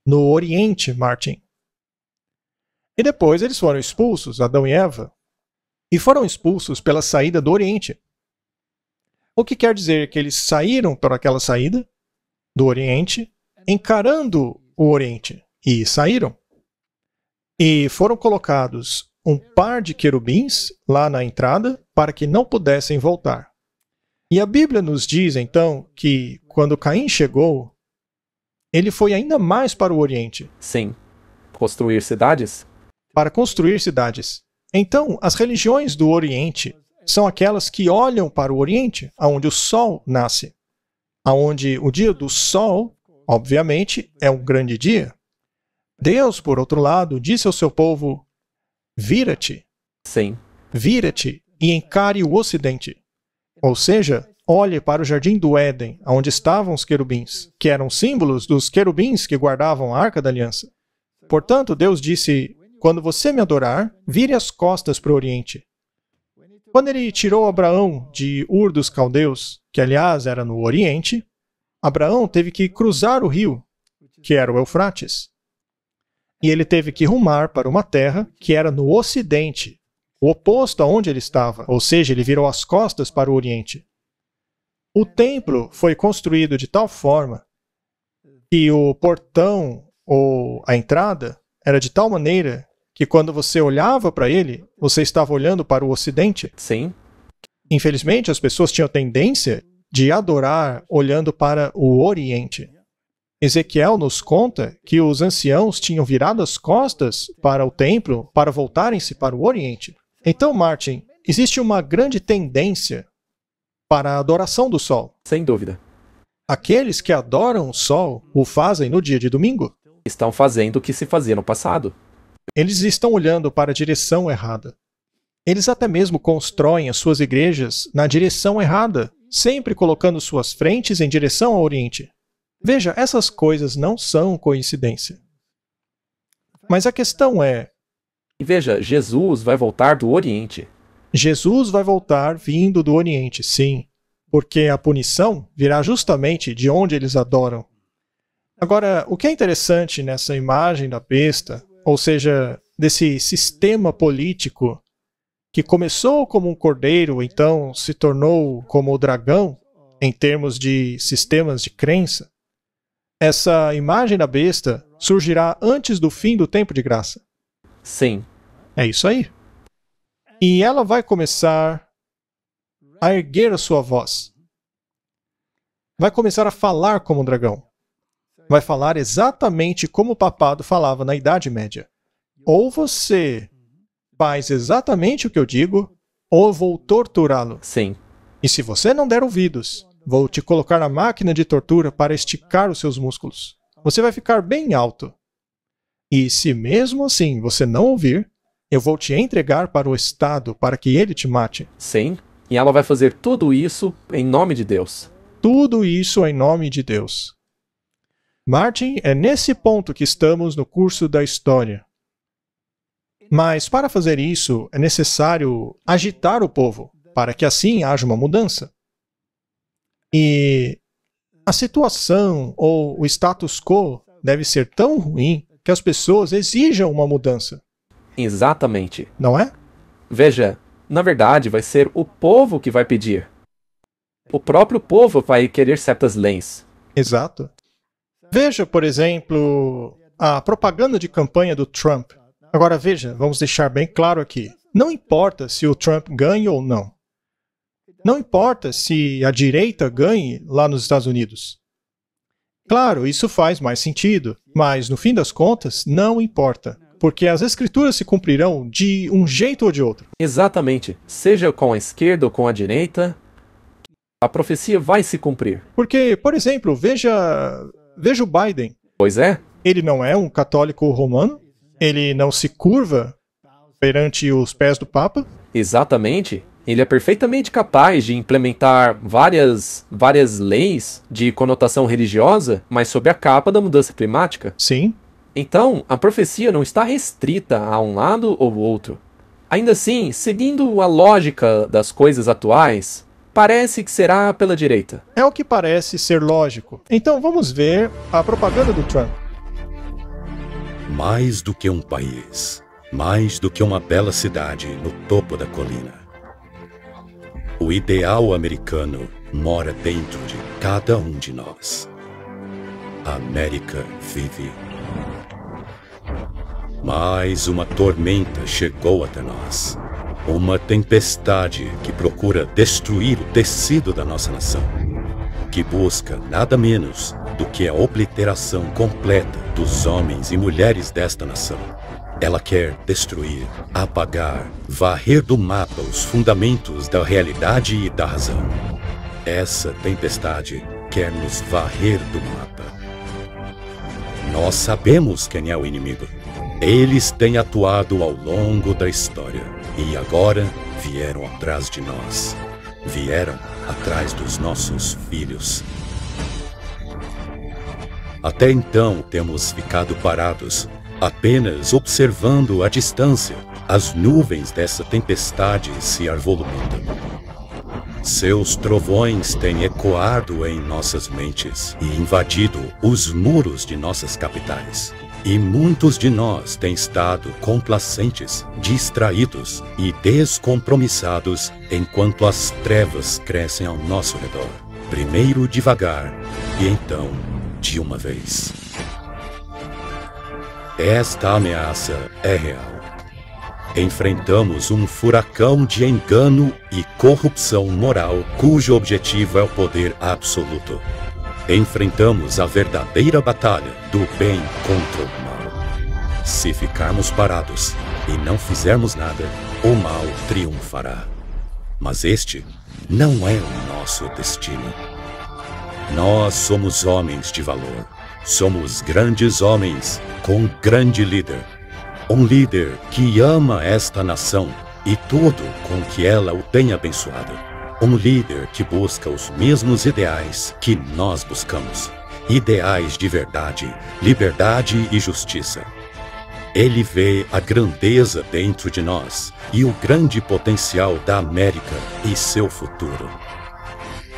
S2: No Oriente, Martin. E depois eles foram expulsos, Adão e Eva, e foram expulsos pela saída do Oriente. O que quer dizer que eles saíram por aquela saída do Oriente, encarando o Oriente, e saíram. E foram colocados um par de querubins lá na entrada para que não pudessem voltar. E a Bíblia nos diz, então, que quando Caim chegou, ele foi ainda mais para o Oriente.
S1: Sim. Construir cidades?
S2: Para construir cidades. Então, as religiões do Oriente são aquelas que olham para o Oriente, aonde o sol nasce. Aonde o dia do sol, obviamente, é um grande dia. Deus, por outro lado, disse ao seu povo: vira-te,
S1: Sim.
S2: vira-te e encare o Ocidente. Ou seja, olhe para o Jardim do Éden, onde estavam os querubins, que eram símbolos dos querubins que guardavam a Arca da Aliança. Portanto, Deus disse: quando você me adorar, vire as costas para o Oriente. Quando ele tirou Abraão de Ur dos Caldeus, que aliás era no Oriente, Abraão teve que cruzar o rio, que era o Eufrates. E ele teve que rumar para uma terra que era no Ocidente, o oposto aonde ele estava, ou seja, ele virou as costas para o Oriente. O templo foi construído de tal forma que o portão ou a entrada era de tal maneira que quando você olhava para ele, você estava olhando para o Ocidente.
S1: Sim.
S2: Infelizmente, as pessoas tinham tendência de adorar olhando para o Oriente. Ezequiel nos conta que os anciãos tinham virado as costas para o templo para voltarem-se para o Oriente. Então, Martin, existe uma grande tendência para a adoração do sol.
S1: Sem dúvida.
S2: Aqueles que adoram o sol o fazem no dia de domingo.
S1: Estão fazendo o que se fazia no passado.
S2: Eles estão olhando para a direção errada. Eles até mesmo constroem as suas igrejas na direção errada, sempre colocando suas frentes em direção ao Oriente. Veja, essas coisas não são coincidência. Mas a questão é,
S1: E veja, Jesus vai voltar do Oriente.
S2: Jesus vai voltar vindo do Oriente, sim, porque a punição virá justamente de onde eles adoram. Agora, o que é interessante nessa imagem da besta, ou seja, desse sistema político que começou como um cordeiro, então se tornou como o dragão, em termos de sistemas de crença, essa imagem da besta surgirá antes do fim do tempo de graça.
S1: Sim,
S2: É isso aí. E ela vai começar a erguer a sua voz. Vai começar a falar como um dragão. Vai falar exatamente como o papado falava na Idade Média. Ou você faz exatamente o que eu digo, ou eu vou torturá-lo.
S1: sim.
S2: E se você não der ouvidos, vou te colocar na máquina de tortura para esticar os seus músculos. Você vai ficar bem alto. E se mesmo assim você não ouvir, eu vou te entregar para o Estado para que ele te mate.
S1: Sim. E ela vai fazer tudo isso em nome de Deus.
S2: Tudo isso em nome de Deus. Martin, é nesse ponto que estamos no curso da história. Mas para fazer isso, é necessário agitar o povo, para que assim haja uma mudança. E a situação ou o status quo deve ser tão ruim que as pessoas exijam uma mudança,
S1: Exatamente.
S2: não é?
S1: Veja, na verdade vai ser o povo que vai pedir. O próprio povo vai querer certas leis.
S2: Exato. Veja, por exemplo, a propaganda de campanha do Trump. Agora veja, vamos deixar bem claro aqui. Não importa se o Trump ganhe ou não. Não importa se a direita ganhe lá nos Estados Unidos. Claro, isso faz mais sentido, mas no fim das contas, não importa, porque as escrituras se cumprirão de um jeito ou de outro.
S1: Exatamente. Seja com a esquerda ou com a direita, a profecia vai se cumprir.
S2: Porque, por exemplo, veja o Biden.
S1: Pois é,
S2: Ele não é um católico romano, ele não se curva perante os pés do Papa.
S1: exatamente. Ele é perfeitamente capaz de implementar várias leis de conotação religiosa, mas sob a capa da mudança climática.
S2: Sim,
S1: Então, a profecia não está restrita a um lado ou outro. Ainda assim, seguindo a lógica das coisas atuais, parece que será pela direita.
S2: é o que parece ser lógico. Então vamos ver a propaganda do Trump.
S5: Mais do que um país, mais do que uma bela cidade no topo da colina. O ideal americano mora dentro de cada um de nós. A América vive. Mas uma tormenta chegou até nós. Uma tempestade que procura destruir o tecido da nossa nação. Que busca nada menos do que a obliteração completa dos homens e mulheres desta nação. Ela quer destruir, apagar, varrer do mapa os fundamentos da realidade e da razão. Essa tempestade quer nos varrer do mapa. Nós sabemos quem é o inimigo. Eles têm atuado ao longo da história e agora vieram atrás de nós. Vieram atrás dos nossos filhos. Até então temos ficado parados, apenas observando à distância as nuvens dessa tempestade se avolumando. Seus trovões têm ecoado em nossas mentes e invadido os muros de nossas capitais. E muitos de nós têm estado complacentes, distraídos e descompromissados enquanto as trevas crescem ao nosso redor. Primeiro devagar e então de uma vez. Esta ameaça é real. Enfrentamos um furacão de engano e corrupção moral cujo objetivo é o poder absoluto. Enfrentamos a verdadeira batalha do bem contra o mal. Se ficarmos parados e não fizermos nada, o mal triunfará. Mas este não é o nosso destino. Nós somos homens de valor. Somos grandes homens com um grande líder. Um líder que ama esta nação e tudo com que ela o tem abençoado. Um líder que busca os mesmos ideais que nós buscamos. Ideais de verdade, liberdade e justiça. Ele vê a grandeza dentro de nós e o grande potencial da América e seu futuro.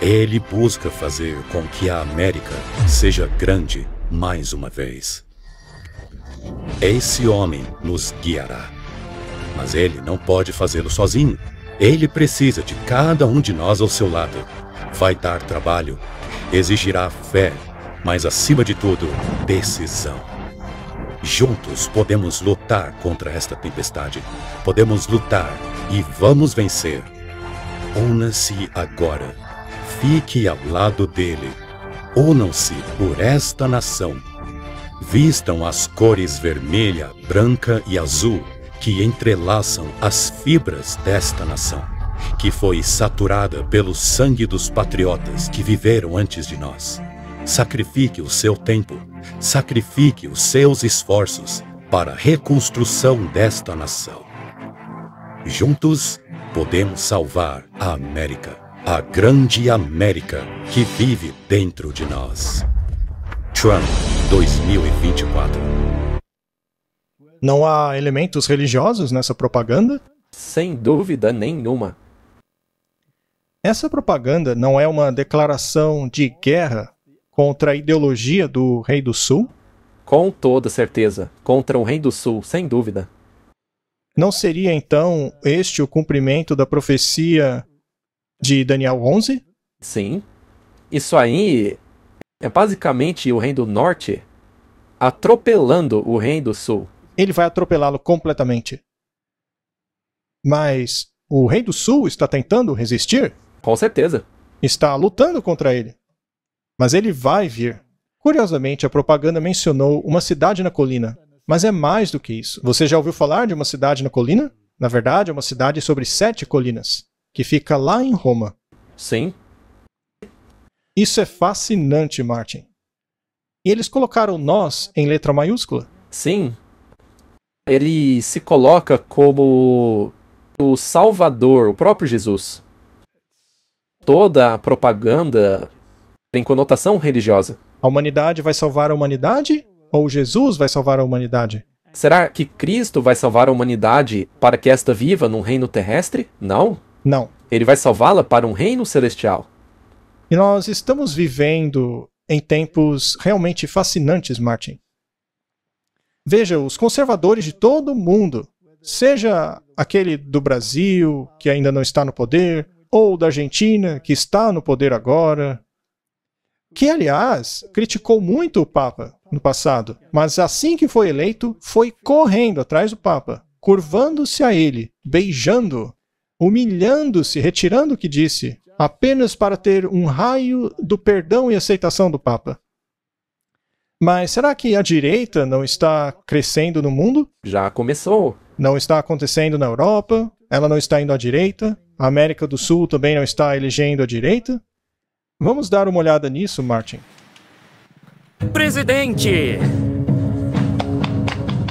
S5: Ele busca fazer com que a América seja grande mais uma vez. Esse homem nos guiará. Mas ele não pode fazê-lo sozinho. Ele precisa de cada um de nós ao seu lado. Vai dar trabalho, exigirá fé, mas acima de tudo, decisão. Juntos podemos lutar contra esta tempestade. Podemos lutar e vamos vencer. Una-se agora. Fique ao lado dele. Unam-se por esta nação. Vistam as cores vermelha, branca e azul que entrelaçam as fibras desta nação, que foi saturada pelo sangue dos patriotas que viveram antes de nós. Sacrifique o seu tempo, sacrifique os seus esforços para a reconstrução desta nação. Juntos, podemos salvar a América, a grande América que vive dentro de nós. Trump, 2024.
S2: Não há elementos religiosos nessa propaganda?
S1: Sem dúvida nenhuma.
S2: Essa propaganda não é uma declaração de guerra contra a ideologia do Rei do Sul?
S1: Com toda certeza. Contra o Rei do Sul, sem dúvida.
S2: Não seria, então, este o cumprimento da profecia de Daniel 11?
S1: Sim. Isso aí é basicamente o Rei do Norte atropelando o Rei do Sul.
S2: Ele vai atropelá-lo completamente. Mas o Rei do Sul está tentando resistir?
S1: Com certeza.
S2: Está lutando contra ele. Mas ele vai vir. Curiosamente, a propaganda mencionou uma cidade na colina. Mas é mais do que isso. Você já ouviu falar de uma cidade na colina? Na verdade, é uma cidade sobre 7 colinas, que fica lá em Roma.
S1: Sim.
S2: Isso é fascinante, Martin. E eles colocaram nós em letra maiúscula.
S1: Sim. Ele se coloca como o Salvador, o próprio Jesus. Toda a propaganda tem conotação religiosa.
S2: A humanidade vai salvar a humanidade? Ou Jesus vai salvar a humanidade?
S1: Será que Cristo vai salvar a humanidade para que esta viva num reino terrestre? Não.
S2: Não.
S1: Ele vai salvá-la para um reino celestial.
S2: E nós estamos vivendo em tempos realmente fascinantes, Martin. Veja, os conservadores de todo o mundo, seja aquele do Brasil, que ainda não está no poder, ou da Argentina, que está no poder agora, que, aliás, criticou muito o Papa no passado, mas assim que foi eleito, foi correndo atrás do Papa, curvando-se a ele, beijando, humilhando-se, retirando o que disse, apenas para ter um raio do perdão e aceitação do Papa. Mas será que a direita não está crescendo no mundo?
S1: Já começou.
S2: Não está acontecendo na Europa? Ela não está indo à direita? A América do Sul também não está elegendo a direita? Vamos dar uma olhada nisso, Martin.
S6: Presidente!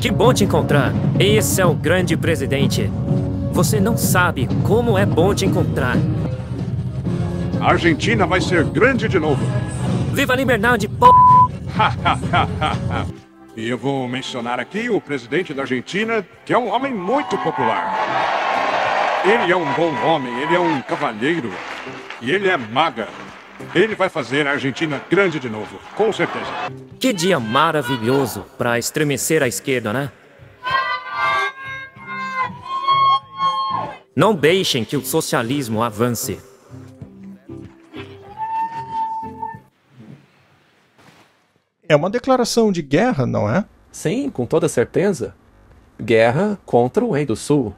S6: Que bom te encontrar. Esse é o grande presidente. Você não sabe como é bom te encontrar.
S7: A Argentina vai ser grande de novo.
S6: Viva a liberdade,
S7: E eu vou mencionar aqui o presidente da Argentina, que é um homem muito popular. Ele é um bom homem, ele é um cavalheiro e ele é maga. Ele vai fazer a Argentina grande de novo, com certeza.
S6: Que dia maravilhoso para estremecer a esquerda, né? Não deixem que o socialismo avance.
S2: É uma declaração de guerra, não é?
S1: Sim, com toda certeza. Guerra contra o Rei do Sul.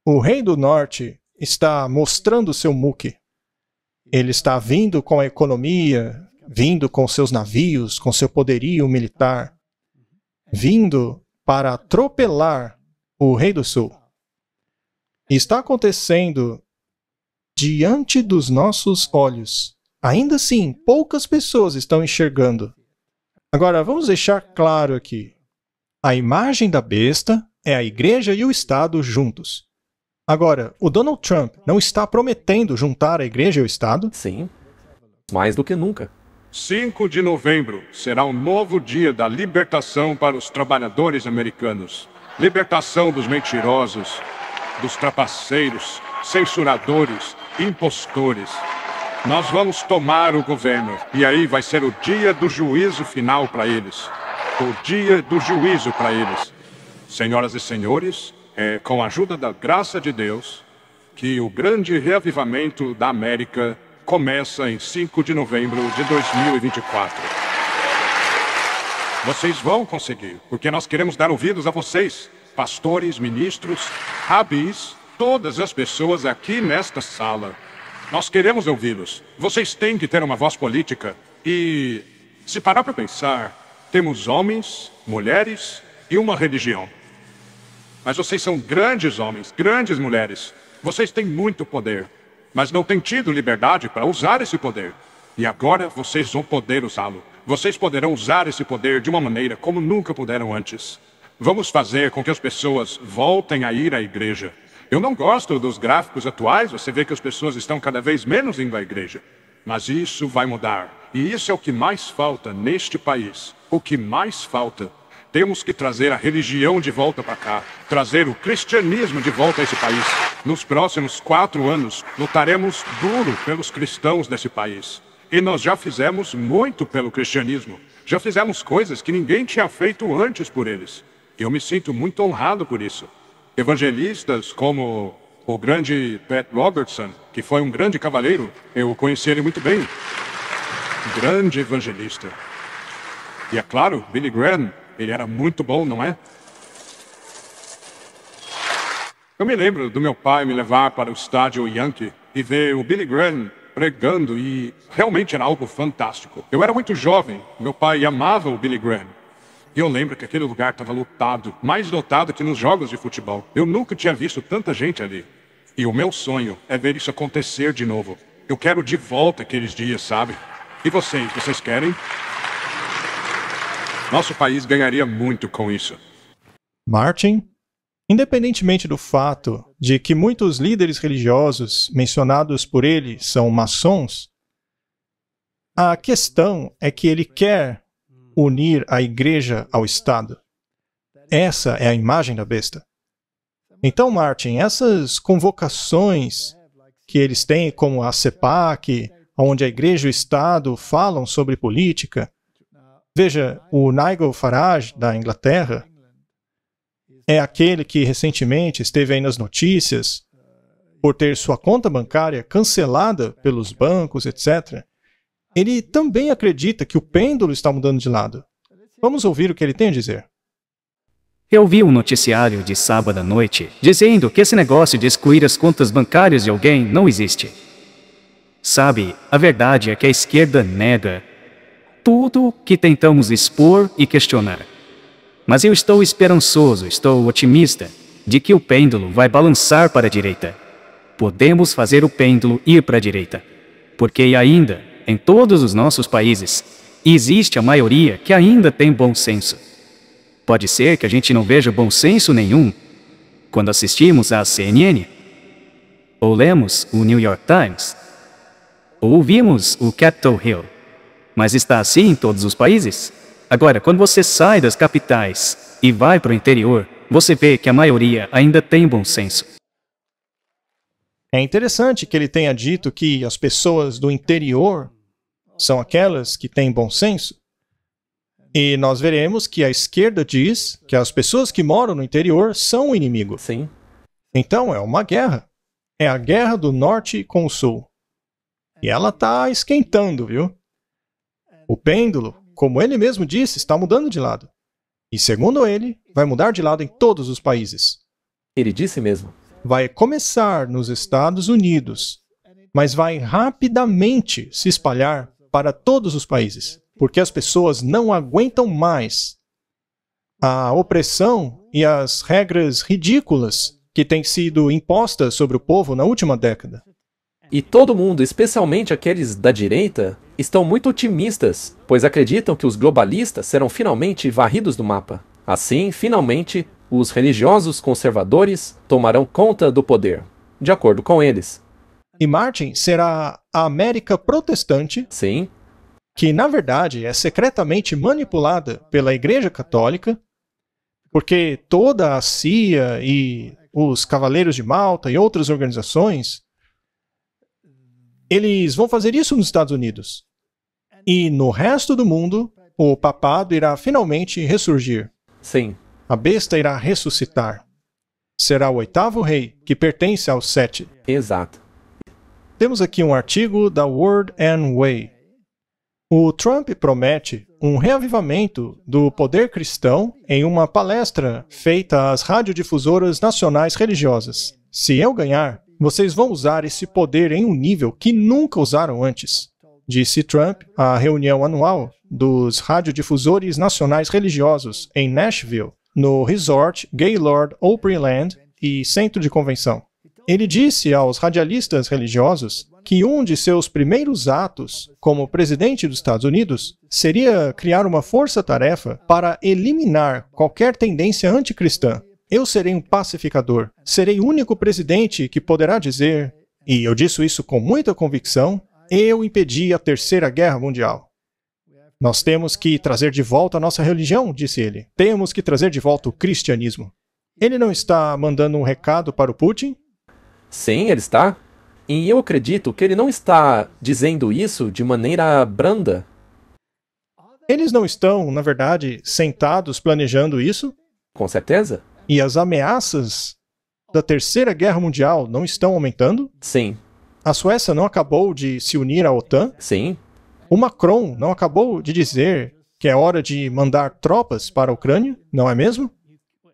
S2: O Rei do Norte está mostrando seu muque. Ele está vindo com a economia, vindo com seus navios, com seu poderio militar, vindo para atropelar o Rei do Sul. E está acontecendo diante dos nossos olhos. Ainda assim, poucas pessoas estão enxergando. Agora, vamos deixar claro aqui. A imagem da besta é a igreja e o Estado juntos. Agora, o Donald Trump não está prometendo juntar a igreja e o Estado?
S1: Sim, mais do que nunca.
S7: 5 de novembro será um novo dia da libertação para os trabalhadores americanos. Libertação dos mentirosos, dos trapaceiros, censuradores, impostores. Nós vamos tomar o governo, e aí vai ser o dia do juízo final para eles. O dia do juízo para eles. Senhoras e senhores, é com a ajuda da graça de Deus que o grande reavivamento da América começa em 5 de novembro de 2024. Vocês vão conseguir, porque nós queremos dar ouvidos a vocês, pastores, ministros, rabis, todas as pessoas aqui nesta sala. Nós queremos ouvi-los. Vocês têm que ter uma voz política. E, se parar para pensar, temos homens, mulheres e uma religião. Mas vocês são grandes homens, grandes mulheres. Vocês têm muito poder, mas não têm tido liberdade para usar esse poder. E agora vocês vão poder usá-lo. Vocês poderão usar esse poder de uma maneira como nunca puderam antes. Vamos fazer com que as pessoas voltem a ir à igreja. Eu não gosto dos gráficos atuais, você vê que as pessoas estão cada vez menos indo à igreja. Mas isso vai mudar. E isso é o que mais falta neste país. O que mais falta. Temos que trazer a religião de volta para cá. Trazer o cristianismo de volta a esse país. Nos próximos 4 anos, lutaremos duro pelos cristãos desse país. E nós já fizemos muito pelo cristianismo. Já fizemos coisas que ninguém tinha feito antes por eles. Eu me sinto muito honrado por isso. Evangelistas como o grande Pat Robertson, que foi um grande cavaleiro, eu conheci ele muito bem. Grande evangelista. E é claro, Billy Graham, ele era muito bom, não é? Eu me lembro do meu pai me levar para o estádio Yankee e ver o Billy Graham pregando e realmente era algo fantástico. Eu era muito jovem, meu pai amava o Billy Graham. E eu lembro que aquele lugar estava lotado, mais lotado que nos jogos de futebol. Eu nunca tinha visto tanta gente ali. E o meu sonho é ver isso acontecer de novo. Eu quero de volta aqueles dias, sabe? E vocês querem? Nosso país ganharia muito com isso.
S2: Martin, independentemente do fato de que muitos líderes religiosos mencionados por ele são maçons, a questão é que ele quer unir a igreja ao Estado. Essa é a imagem da besta. Então, Martin, essas convocações que eles têm, como a CEPAC, onde a igreja e o Estado falam sobre política, veja, o Nigel Farage, da Inglaterra, é aquele que recentemente esteve aí nas notícias por ter sua conta bancária cancelada pelos bancos, etc. Ele também acredita que o pêndulo está mudando de lado. Vamos ouvir o que ele tem a dizer.
S8: Eu vi um noticiário de sábado à noite dizendo que esse negócio de excluir as contas bancárias de alguém não existe. Sabe, a verdade é que a esquerda nega tudo que tentamos expor e questionar. Mas eu estou esperançoso, estou otimista de que o pêndulo vai balançar para a direita. Podemos fazer o pêndulo ir para a direita, porque ainda, em todos os nossos países, existe a maioria que ainda tem bom senso. Pode ser que a gente não veja bom senso nenhum quando assistimos à CNN, ou lemos o New York Times, ou ouvimos o Capitol Hill. Mas está assim em todos os países? Agora, quando você sai das capitais e vai para o interior, você vê que a maioria ainda tem bom senso.
S2: É interessante que ele tenha dito que as pessoas do interior são aquelas que têm bom senso. E nós veremos que a esquerda diz que as pessoas que moram no interior são o inimigo.
S1: Sim.
S2: Então é uma guerra. É a guerra do norte com o sul. E ela está esquentando, viu? O pêndulo, como ele mesmo disse, está mudando de lado. E segundo ele, vai mudar de lado em todos os países.
S1: Ele disse mesmo.
S2: Vai começar nos Estados Unidos, mas vai rapidamente se espalhar para todos os países, porque as pessoas não aguentam mais a opressão e as regras ridículas que têm sido impostas sobre o povo na última década.
S1: E todo mundo, especialmente aqueles da direita, estão muito otimistas, pois acreditam que os globalistas serão finalmente varridos do mapa. Assim, finalmente, os religiosos conservadores tomarão conta do poder, de acordo com eles.
S2: E Martin será a América protestante,
S1: Sim,
S2: que na verdade é secretamente manipulada pela Igreja Católica, porque toda a CIA e os Cavaleiros de Malta e outras organizações, eles vão fazer isso nos Estados Unidos. E no resto do mundo, o papado irá finalmente ressurgir.
S1: sim,
S2: A besta irá ressuscitar. Será o 8º rei, que pertence aos 7.
S1: exato.
S2: Temos aqui um artigo da Word and Way. O Trump promete um reavivamento do poder cristão em uma palestra feita às radiodifusoras nacionais religiosas. Se eu ganhar, vocês vão usar esse poder em um nível que nunca usaram antes, disse Trump à reunião anual dos radiodifusores nacionais religiosos em Nashville, no resort Gaylord Opryland e centro de convenção. Ele disse aos radialistas religiosos que um de seus primeiros atos como presidente dos Estados Unidos seria criar uma força-tarefa para eliminar qualquer tendência anticristã. Eu serei um pacificador. Serei o único presidente que poderá dizer, e eu disse isso com muita convicção, eu impedi a Terceira Guerra Mundial. Nós temos que trazer de volta a nossa religião, disse ele. Temos que trazer de volta o cristianismo. Ele não está mandando um recado para o Putin?
S1: Sim, ele está. E eu acredito que ele não está dizendo isso de maneira branda.
S2: Eles não estão, na verdade, sentados planejando isso?
S1: Com certeza?
S2: E as ameaças da Terceira Guerra Mundial não estão aumentando?
S1: Sim,
S2: A Suécia não acabou de se unir à OTAN?
S1: sim,
S2: O Macron não acabou de dizer que é hora de mandar tropas para a Ucrânia, não é mesmo?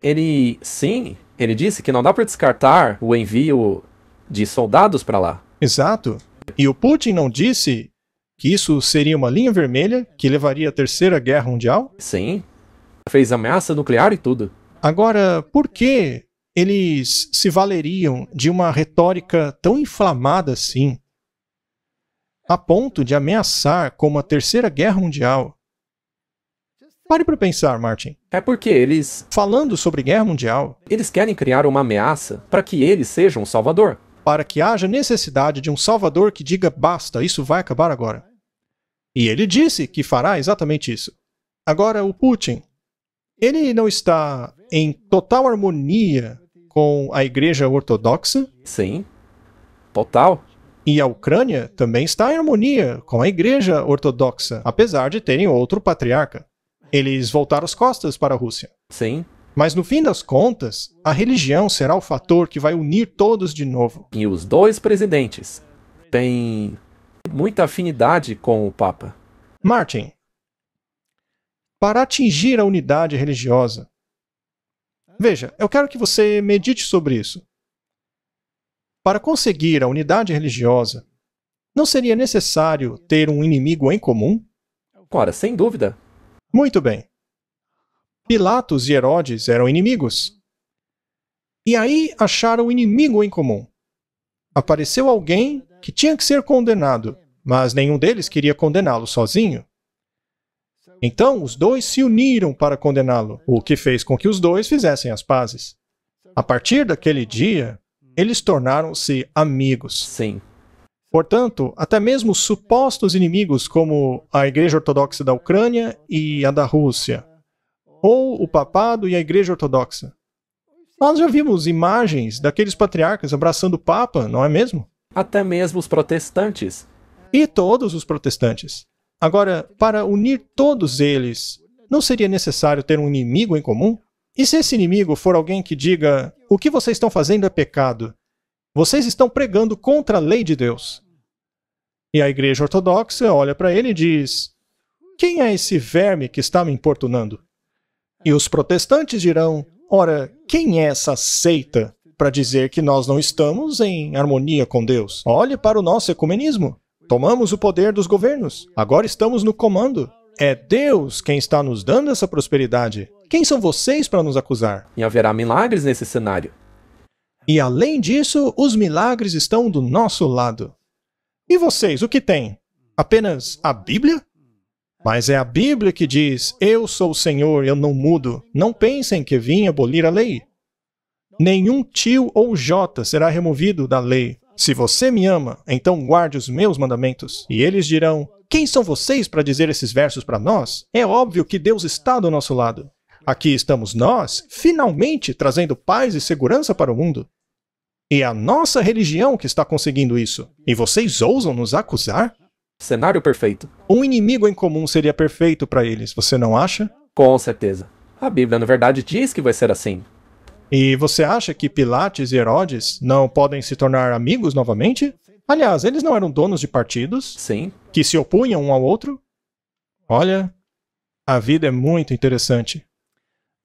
S1: ele disse que não dá para descartar o envio de soldados para lá.
S2: Exato. E o Putin não disse que isso seria uma linha vermelha que levaria à Terceira Guerra Mundial?
S1: Sim, fez ameaça nuclear e tudo.
S2: Agora, por que eles se valeriam de uma retórica tão inflamada assim, a ponto de ameaçar com uma Terceira Guerra Mundial? Pare para pensar, Martin.
S1: É porque eles
S2: Falando sobre guerra mundial,
S1: querem criar uma ameaça para que eles sejam um salvador.
S2: para que haja necessidade de um salvador que diga basta, isso vai acabar agora. E ele disse que fará exatamente isso. Agora, o Putin, ele não está em total harmonia com a Igreja Ortodoxa?
S1: Sim, total.
S2: E a Ucrânia também está em harmonia com a Igreja Ortodoxa, apesar de terem outro patriarca. Eles voltaram as costas para a Rússia.
S1: Sim,
S2: Mas no fim das contas, a religião será o fator que vai unir todos de novo.
S1: e os dois presidentes têm muita afinidade com o Papa.
S2: Martin, para atingir a unidade religiosa, veja, eu quero que você medite sobre isso. Para conseguir a unidade religiosa, não seria necessário ter um inimigo em comum?
S1: Ora, sem dúvida.
S2: Muito bem. Pilatos e Herodes eram inimigos. E aí acharam o inimigo em comum. Apareceu alguém que tinha que ser condenado, mas nenhum deles queria condená-lo sozinho. Então os dois se uniram para condená-lo, o que fez com que os dois fizessem as pazes. A partir daquele dia, eles tornaram-se amigos.
S1: Sim,
S2: Portanto, até mesmo os supostos inimigos como a Igreja Ortodoxa da Ucrânia e a da Rússia, ou o papado e a Igreja Ortodoxa. Nós já vimos imagens daqueles patriarcas abraçando o Papa, não é mesmo?
S1: até mesmo os protestantes.
S2: E todos os protestantes. Agora, para unir todos eles, não seria necessário ter um inimigo em comum? E se esse inimigo for alguém que diga: o que vocês estão fazendo é pecado? Vocês estão pregando contra a lei de Deus. E a Igreja Ortodoxa olha para ele e diz: quem é esse verme que está me importunando? E os protestantes dirão: ora, quem é essa seita para dizer que nós não estamos em harmonia com Deus? Olhe para o nosso ecumenismo. Tomamos o poder dos governos. Agora estamos no comando. É Deus quem está nos dando essa prosperidade. Quem são vocês para nos acusar?
S1: E haverá milagres nesse cenário.
S2: E além disso, os milagres estão do nosso lado. E vocês, o que têm? Apenas a Bíblia? Mas é a Bíblia que diz, eu sou o Senhor, eu não mudo. Não pensem que vim abolir a lei. Nenhum tio ou jota será removido da lei. Se você me ama, então guarde os meus mandamentos. E eles dirão, quem são vocês para dizer esses versos para nós? É óbvio que Deus está do nosso lado. Aqui estamos nós, finalmente trazendo paz e segurança para o mundo. E é a nossa religião que está conseguindo isso. E vocês ousam nos acusar?
S1: Cenário perfeito.
S2: Um inimigo em comum seria perfeito para eles, você não acha?
S1: Com certeza. A Bíblia, na verdade, diz que vai ser assim.
S2: E você acha que Pilates e Herodes não podem se tornar amigos novamente? Aliás, eles não eram donos de partidos?
S1: Sim.
S2: Que se opunham um ao outro? Olha, a vida é muito interessante.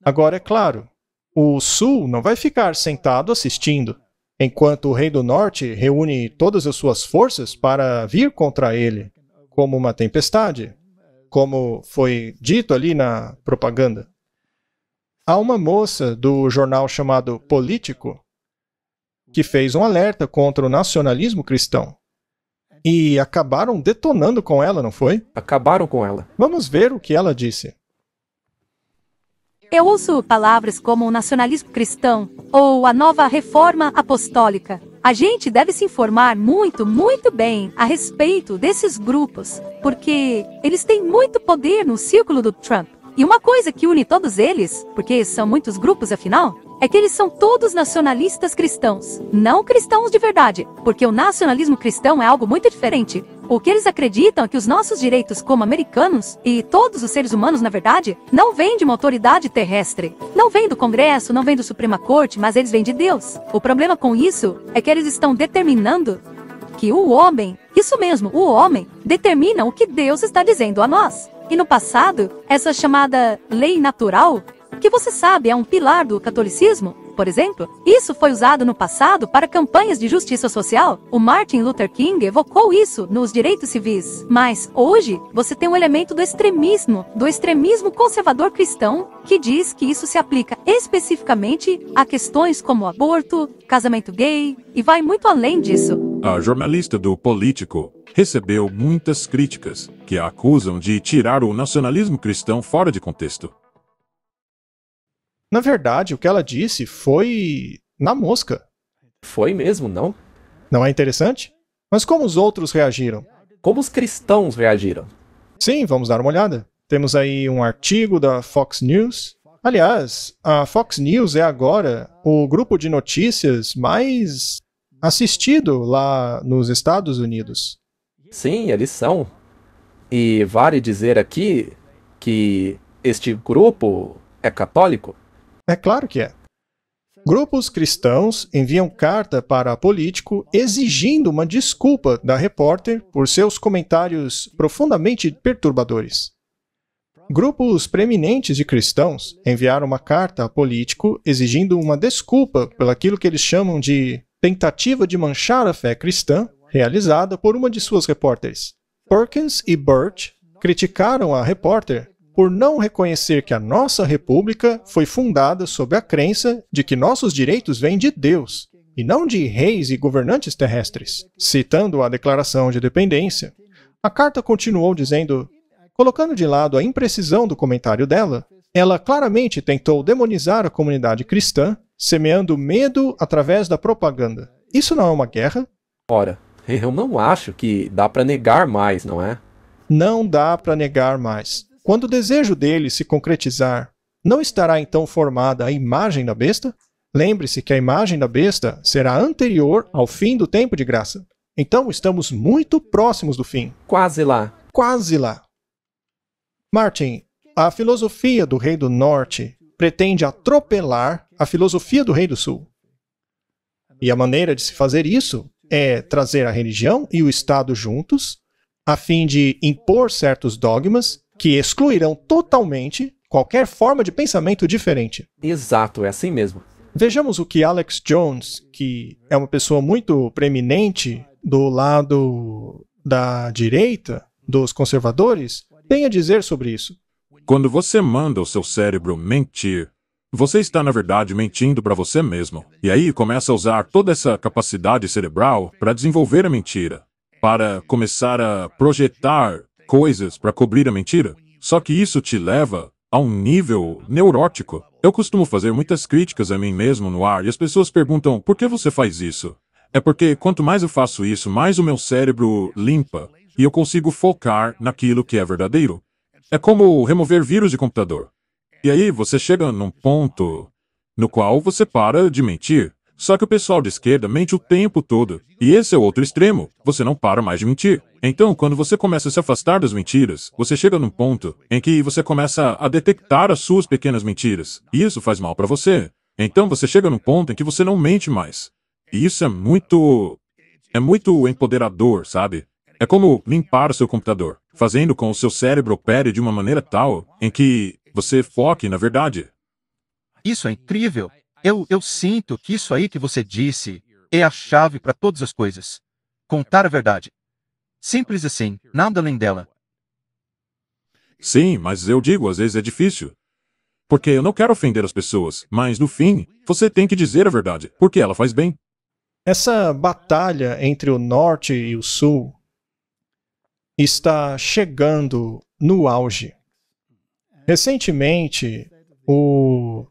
S2: Agora, é claro, o Sul não vai ficar sentado assistindo, enquanto o Rei do Norte reúne todas as suas forças para vir contra ele, como uma tempestade, como foi dito ali na propaganda. Há uma moça do jornal chamado Político que fez um alerta contra o nacionalismo cristão. E acabaram detonando com ela, não foi?
S1: Acabaram com ela.
S2: Vamos ver o que ela disse.
S3: Eu ouço palavras como o nacionalismo cristão ou a nova reforma apostólica. A gente deve se informar muito bem a respeito desses grupos, porque eles têm muito poder no círculo do Trump. E uma coisa que une todos eles, porque são muitos grupos afinal, é que eles são todos nacionalistas cristãos, não cristãos de verdade, porque o nacionalismo cristão é algo muito diferente. O que eles acreditam é que os nossos direitos como americanos, e todos os seres humanos na verdade, não vêm de uma autoridade terrestre. Não vêm do Congresso, não vêm do Suprema Corte, mas eles vêm de Deus. O problema com isso é que eles estão determinando que o homem, isso mesmo, o homem, determina o que Deus está dizendo a nós. E no passado, essa chamada lei natural, que você sabe é um pilar do catolicismo, por exemplo, isso foi usado no passado para campanhas de justiça social. O Martin Luther King evocou isso nos direitos civis. Mas hoje, você tem um elemento do extremismo conservador cristão, que diz que isso se aplica especificamente a questões como aborto, casamento gay, e vai muito além disso.
S9: A jornalista do Político recebeu muitas críticas que a acusam de tirar o nacionalismo cristão fora de contexto.
S2: Na verdade, o que ela disse foi na mosca.
S1: Foi mesmo, não?
S2: Não é interessante? Mas como os outros reagiram?
S1: Como os cristãos reagiram?
S2: Sim, vamos dar uma olhada. Temos aí um artigo da Fox News. Aliás, a Fox News é agora o grupo de notícias mais assistido lá nos Estados Unidos.
S1: Sim, eles são. E vale dizer aqui que este grupo é católico?
S2: É claro que é. Grupos cristãos enviam carta para Político exigindo uma desculpa da repórter por seus comentários profundamente perturbadores. Grupos preeminentes de cristãos enviaram uma carta a Político exigindo uma desculpa pelaquilo que eles chamam de tentativa de manchar a fé cristã realizada por uma de suas repórteres. Perkins e Birch criticaram a repórter por não reconhecer que a nossa república foi fundada sob a crença de que nossos direitos vêm de Deus, e não de reis e governantes terrestres. Citando a Declaração de Independência, a carta continuou dizendo, colocando de lado a imprecisão do comentário dela, ela claramente tentou demonizar a comunidade cristã, semeando medo através da propaganda. Isso não é uma guerra?
S1: Ora, eu não acho que dá para negar mais, não é?
S2: Não dá para negar mais. Quando o desejo dele se concretizar, não estará então formada a imagem da besta? Lembre-se que a imagem da besta será anterior ao fim do tempo de graça. Então estamos muito próximos do fim.
S1: Quase lá.
S2: Quase lá. Martin, a filosofia do Rei do Norte pretende atropelar a filosofia do Rei do Sul. E a maneira de se fazer isso é trazer a religião e o Estado juntos, a fim de impor certos dogmas que excluirão totalmente qualquer forma de pensamento diferente.
S1: Exato, é assim mesmo.
S2: Vejamos o que Alex Jones, que é uma pessoa muito preeminente do lado da direita, dos conservadores, tem a dizer sobre isso.
S9: Quando você manda o seu cérebro mentir, você está, na verdade, mentindo para você mesmo. E aí começa a usar toda essa capacidade cerebral para desenvolver a mentira, para começar a projetar coisas para cobrir a mentira. Só que isso te leva a um nível neurótico. Eu costumo fazer muitas críticas a mim mesmo no ar e as pessoas perguntam, por que você faz isso? É porque quanto mais eu faço isso, mais o meu cérebro limpa e eu consigo focar naquilo que é verdadeiro. É como remover vírus de computador. E aí você chega num ponto no qual você para de mentir. Só que o pessoal de esquerda mente o tempo todo. E esse é o outro extremo. Você não para mais de mentir. Então, quando você começa a se afastar das mentiras, você chega num ponto em que você começa a detectar as suas pequenas mentiras. E isso faz mal para você. Então, você chega num ponto em que você não mente mais. E isso é muito empoderador, sabe? É como limpar o seu computador, fazendo com que o seu cérebro opere de uma maneira tal em que você foque na verdade.
S10: Isso é incrível. Eu sinto que isso aí que você disse é a chave para todas as coisas. Contar a verdade. Simples assim, nada além dela.
S9: Sim, mas eu digo, às vezes é difícil. Porque eu não quero ofender as pessoas, mas no fim, você tem que dizer a verdade, porque ela faz bem.
S2: Essa batalha entre o norte e o sul está chegando no auge. Recentemente, o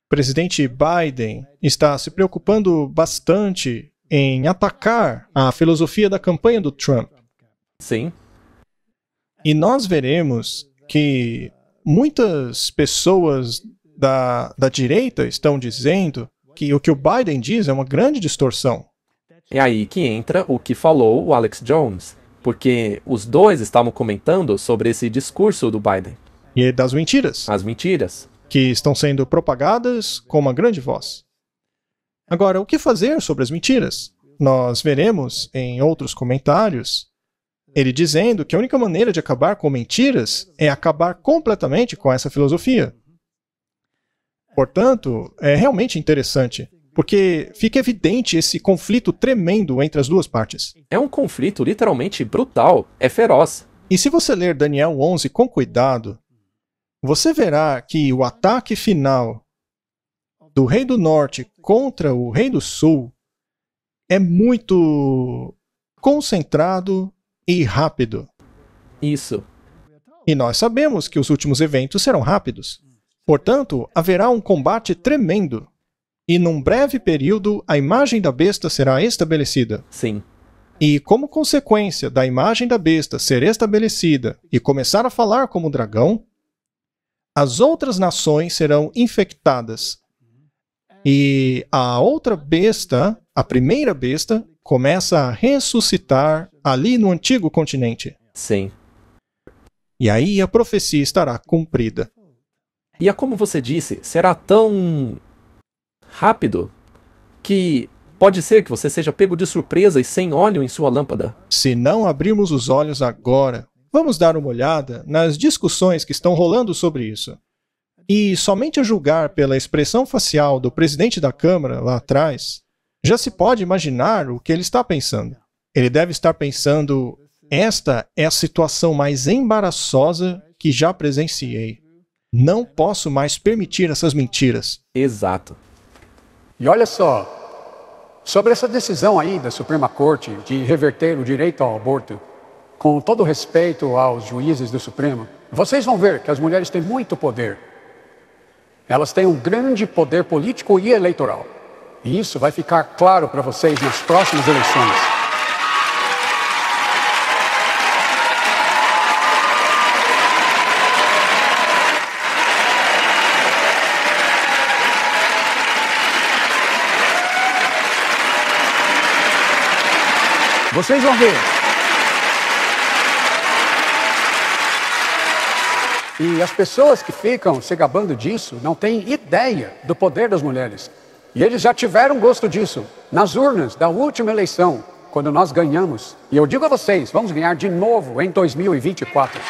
S2: presidente Biden está se preocupando bastante em atacar a filosofia da campanha do Trump.
S1: Sim.
S2: E nós veremos que muitas pessoas da direita estão dizendo que o que o Biden diz é uma grande distorção.
S1: É aí que entra o que falou o Alex Jones, porque os dois estavam comentando sobre esse discurso do Biden.
S2: E das mentiras.
S1: As mentiras.
S2: Que estão sendo propagadas com uma grande voz. Agora, o que fazer sobre as mentiras? Nós veremos em outros comentários ele dizendo que a única maneira de acabar com mentiras é acabar completamente com essa filosofia. Portanto, é realmente interessante, porque fica evidente esse conflito tremendo entre as duas partes.
S1: É um conflito literalmente brutal, é feroz.
S2: E se você ler Daniel 11 com cuidado, você verá que o ataque final do Rei do Norte contra o Rei do Sul é muito concentrado e rápido.
S1: Isso.
S2: E nós sabemos que os últimos eventos serão rápidos. Portanto, haverá um combate tremendo. E num breve período, a imagem da besta será estabelecida.
S1: Sim.
S2: E como consequência da imagem da besta ser estabelecida e começar a falar como dragão, as outras nações serão infectadas. E a outra besta, a primeira besta, começa a ressuscitar ali no antigo continente.
S1: Sim.
S2: E aí a profecia estará cumprida.
S1: E é como você disse, será tão rápido que pode ser que você seja pego de surpresa e sem óleo em sua lâmpada.
S2: Se não abrirmos os olhos agora, vamos dar uma olhada nas discussões que estão rolando sobre isso. E somente a julgar pela expressão facial do presidente da Câmara lá atrás, já se pode imaginar o que ele está pensando. Ele deve estar pensando, esta é a situação mais embaraçosa que já presenciei. Não posso mais permitir essas mentiras.
S1: Exato.
S11: E olha só, sobre essa decisão aí da Suprema Corte de reverter o direito ao aborto, com todo respeito aos juízes do Supremo, vocês vão ver que as mulheres têm muito poder. Elas têm um grande poder político e eleitoral. E isso vai ficar claro para vocês nas próximas eleições. Vocês vão ver. E as pessoas que ficam se gabando disso não têm ideia do poder das mulheres. E eles já tiveram gosto disso nas urnas da última eleição, quando nós ganhamos. E eu digo a vocês, vamos ganhar de novo em 2024.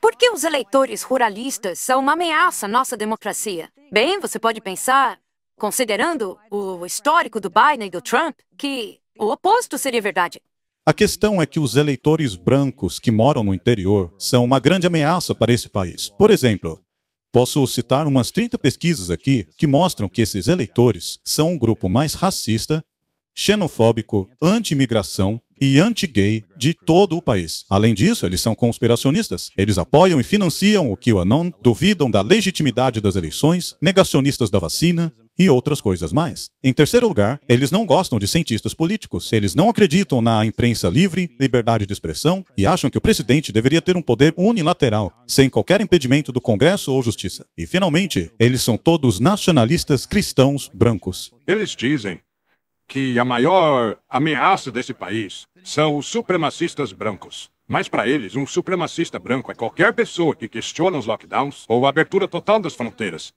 S12: Por que os eleitores ruralistas são uma ameaça à nossa democracia? Bem, você pode pensar, considerando o histórico do Biden e do Trump, que o oposto seria verdade.
S13: A questão é que os eleitores brancos que moram no interior são uma grande ameaça para esse país. Por exemplo, posso citar umas 30 pesquisas aqui que mostram que esses eleitores são um grupo mais racista, xenofóbico, anti-imigração e anti-gay de todo o país. Além disso, eles são conspiracionistas. Eles apoiam e financiam o QAnon, duvidam da legitimidade das eleições, negacionistas da vacina e outras coisas mais. Em terceiro lugar, eles não gostam de cientistas políticos. Eles não acreditam na imprensa livre, liberdade de expressão e acham que o presidente deveria ter um poder unilateral, sem qualquer impedimento do Congresso ou Justiça. E, finalmente, eles são todos nacionalistas cristãos brancos.
S7: Eles dizem que a maior ameaça desse país são os supremacistas brancos. Mas para eles, um supremacista branco é qualquer pessoa que questiona os lockdowns ou a abertura total das fronteiras.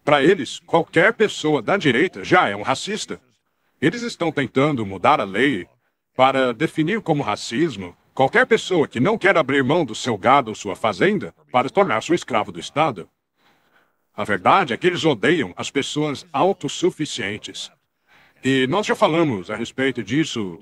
S7: Para eles, qualquer pessoa da direita já é um racista. Eles estão tentando mudar a lei para definir como racismo qualquer pessoa que não quer abrir mão do seu gado ou sua fazenda para tornar-se um escravo do Estado. A verdade é que eles odeiam as pessoas autossuficientes. E nós já falamos a respeito disso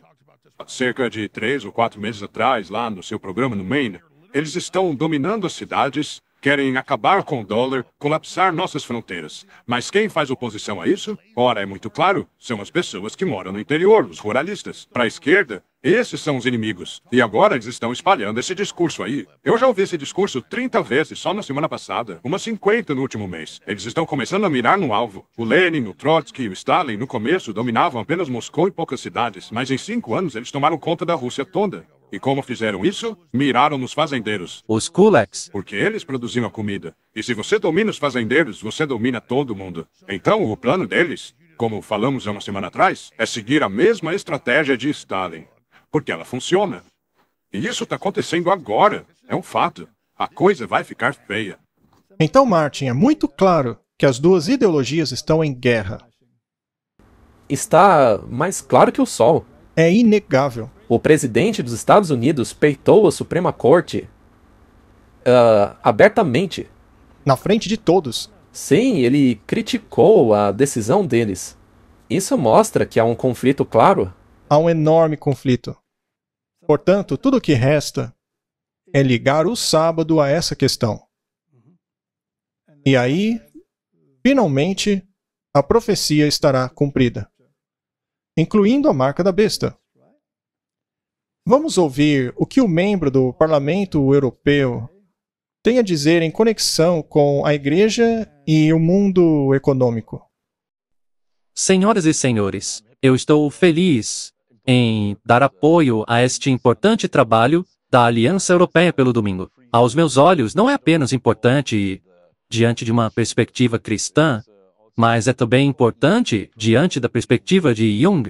S7: há cerca de 3 ou 4 meses atrás, lá no seu programa no Maine. Eles estão dominando as cidades, querem acabar com o dólar, colapsar nossas fronteiras. Mas quem faz oposição a isso? Ora, é muito claro, são as pessoas que moram no interior, os ruralistas. Para a esquerda, esses são os inimigos. E agora eles estão espalhando esse discurso aí. Eu já ouvi esse discurso 30 vezes só na semana passada, umas 50 no último mês. Eles estão começando a mirar no alvo. O Lenin, o Trotsky e o Stalin, no começo, dominavam apenas Moscou e poucas cidades. Mas em 5 anos eles tomaram conta da Rússia toda. E como fizeram isso? Miraram nos fazendeiros.
S4: Os kulaks.
S7: Porque eles produziam a comida. E se você domina os fazendeiros, você domina todo mundo. Então, o plano deles, como falamos há uma semana atrás, é seguir a mesma estratégia de Stalin. Porque ela funciona. E isso está acontecendo agora. É um fato. A coisa vai ficar feia.
S2: Então, Martin, é muito claro que as duas ideologias estão em guerra.
S1: Está mais claro que o sol.
S2: É inegável.
S1: O presidente dos Estados Unidos peitou a Suprema Corte abertamente.
S2: Na frente de todos.
S1: Sim, ele criticou a decisão deles. Isso mostra que há um conflito claro.
S2: Há um enorme conflito. Portanto, tudo o que resta é ligar o sábado a essa questão. E aí, finalmente, a profecia estará cumprida, incluindo a marca da besta. Vamos ouvir o que o membro do Parlamento Europeu tem a dizer em conexão com a Igreja e o mundo econômico.
S4: Senhoras e senhores, eu estou feliz em dar apoio a este importante trabalho da Aliança Europeia pelo domingo. Aos meus olhos, não é apenas importante diante de uma perspectiva cristã, mas é também importante diante da perspectiva de Jung.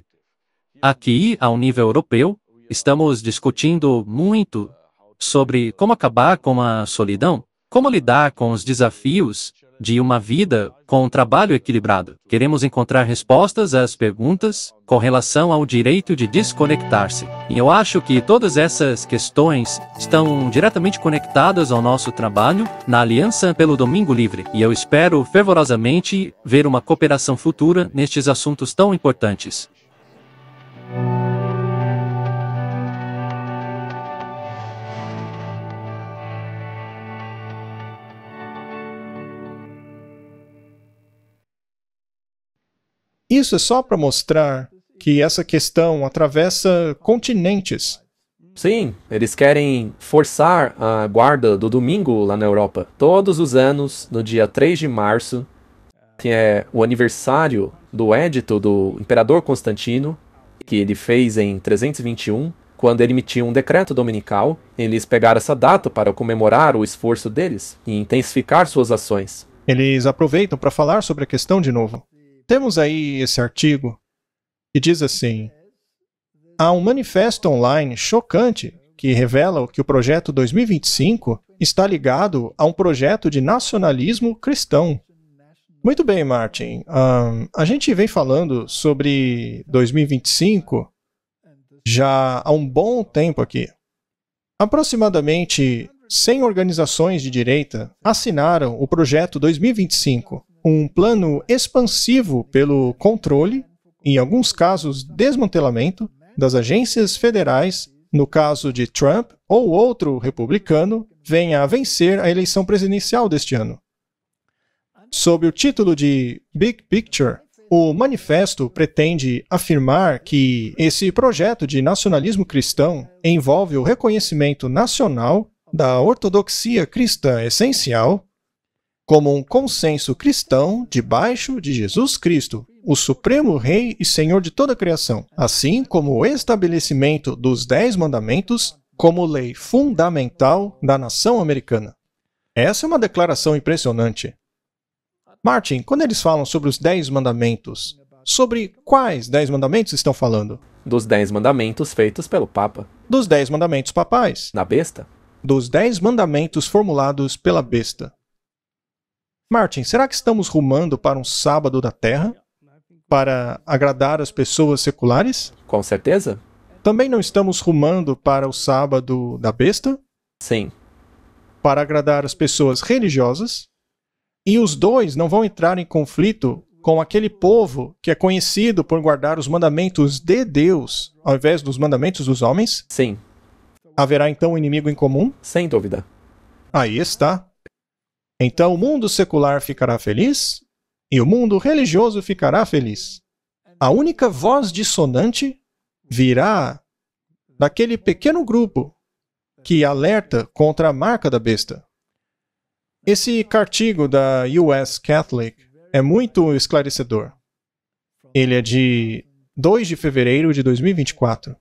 S4: Aqui, ao nível europeu, estamos discutindo muito sobre como acabar com a solidão, como lidar com os desafios de uma vida com um trabalho equilibrado. Queremos encontrar respostas às perguntas com relação ao direito de desconectar-se. E eu acho que todas essas questões estão diretamente conectadas ao nosso trabalho na Aliança pelo Domingo Livre. E eu espero fervorosamente ver uma cooperação futura nestes assuntos tão importantes.
S2: Isso é só para mostrar que essa questão atravessa continentes.
S1: Sim, eles querem forçar a guarda do domingo lá na Europa. Todos os anos, no dia 3 de março, que é o aniversário do édito do Imperador Constantino, que ele fez em 321, quando ele emitiu um decreto dominical. Eles pegaram essa data para comemorar o esforço deles e intensificar suas ações.
S2: Eles aproveitam para falar sobre a questão de novo. Temos aí esse artigo que diz assim: há um manifesto online chocante que revela que o projeto 2025 está ligado a um projeto de nacionalismo cristão. Muito bem, Martin. A gente vem falando sobre 2025 já há um bom tempo aqui. Aproximadamente 100 organizações de direita assinaram o projeto 2025, um plano expansivo pelo controle, em alguns casos desmantelamento, das agências federais, no caso de Trump ou outro republicano, venha a vencer a eleição presidencial deste ano. Sob o título de Big Picture, O manifesto pretende afirmar que esse projeto de nacionalismo cristão envolve o reconhecimento nacional da ortodoxia cristã essencial como um consenso cristão debaixo de Jesus Cristo, o Supremo Rei e Senhor de toda a criação, assim como o estabelecimento dos 10 mandamentos como lei fundamental da nação americana. Essa é uma declaração impressionante. Martin, quando eles falam sobre os 10 mandamentos, sobre quais 10 mandamentos estão falando?
S1: Dos 10 mandamentos feitos pelo Papa.
S2: Dos 10 mandamentos papais.
S1: Na besta?
S2: Dos 10 mandamentos formulados pela besta. Martin, será que estamos rumando para um sábado da terra? Para agradar as pessoas seculares?
S1: Com certeza.
S2: Também não estamos rumando para o sábado da besta?
S1: Sim.
S2: Para agradar as pessoas religiosas? E os dois não vão entrar em conflito com aquele povo que é conhecido por guardar os mandamentos de Deus, ao invés dos mandamentos dos homens?
S1: Sim.
S2: Haverá então um inimigo em comum?
S1: Sem dúvida.
S2: Aí está. Então o mundo secular ficará feliz e o mundo religioso ficará feliz. A única voz dissonante virá daquele pequeno grupo que alerta contra a marca da besta. Esse artigo da US Catholic é muito esclarecedor. Ele é de 2 de fevereiro de 2024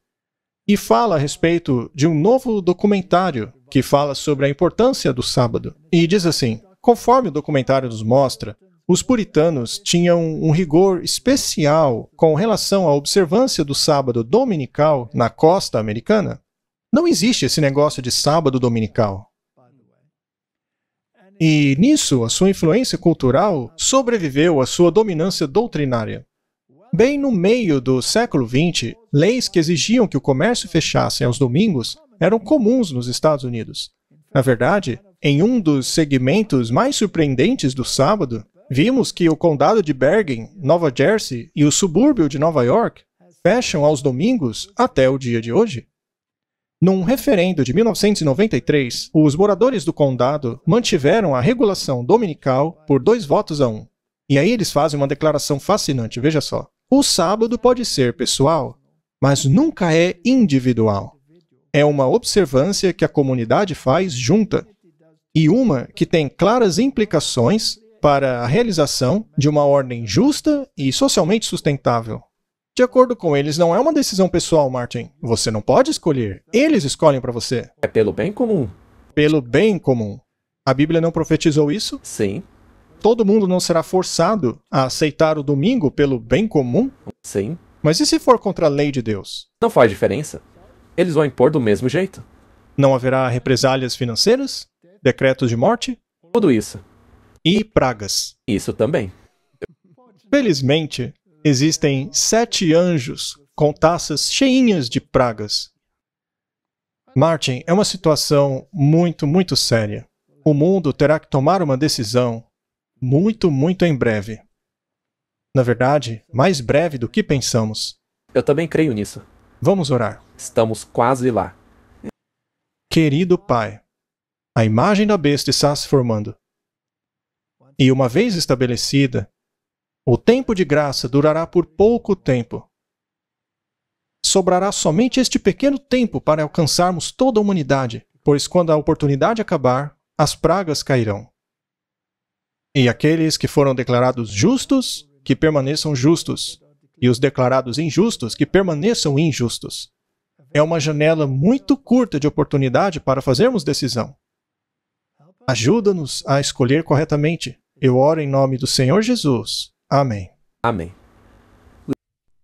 S2: e fala a respeito de um novo documentário que fala sobre a importância do sábado. E diz assim: conforme o documentário nos mostra, os puritanos tinham um rigor especial com relação à observância do sábado dominical na costa americana. Não existe esse negócio de sábado dominical. E nisso, a sua influência cultural sobreviveu à sua dominância doutrinária. Bem no meio do século XX, leis que exigiam que o comércio fechasse aos domingos eram comuns nos Estados Unidos. Na verdade, em um dos segmentos mais surpreendentes do sábado, vimos que o condado de Bergen, Nova Jersey, e o subúrbio de Nova York fecham aos domingos até o dia de hoje. Num referendo de 1993, os moradores do condado mantiveram a regulação dominical por 2 votos a 1. E aí eles fazem uma declaração fascinante, veja só. O sábado pode ser pessoal, mas nunca é individual. É uma observância que a comunidade faz junta, e uma que tem claras implicações para a realização de uma ordem justa e socialmente sustentável. De acordo com eles, não é uma decisão pessoal, Martin. Você não pode escolher. Eles escolhem para você.
S1: É pelo bem comum.
S2: Pelo bem comum. A Bíblia não profetizou isso?
S1: Sim.
S2: Todo mundo não será forçado a aceitar o domingo pelo bem comum?
S1: Sim.
S2: Mas e se for contra a lei de Deus?
S1: Não faz diferença. Eles vão impor do mesmo jeito.
S2: Não haverá represálias financeiras? Decretos de morte?
S1: Tudo isso.
S2: E pragas.
S1: Isso também.
S2: Felizmente, existem 7 anjos com taças cheinhas de pragas. Martin, é uma situação muito séria. O mundo terá que tomar uma decisão muito em breve. Na verdade, mais breve do que pensamos.
S1: Eu também creio nisso.
S2: Vamos orar.
S1: Estamos quase lá.
S2: Querido Pai, a imagem da besta está se formando. E uma vez estabelecida, o tempo de graça durará por pouco tempo. Sobrará somente este pequeno tempo para alcançarmos toda a humanidade, pois quando a oportunidade acabar, as pragas cairão. E aqueles que foram declarados justos, que permaneçam justos, e os declarados injustos, que permaneçam injustos. É uma janela muito curta de oportunidade para fazermos decisão. Ajuda-nos a escolher corretamente. Eu oro em nome do Senhor Jesus. Amém.
S1: Amém.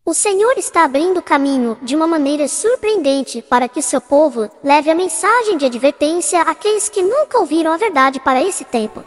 S14: O Senhor está abrindo caminho de uma maneira surpreendente para que seu povo leve a mensagem de advertência àqueles que nunca ouviram a verdade para esse tempo.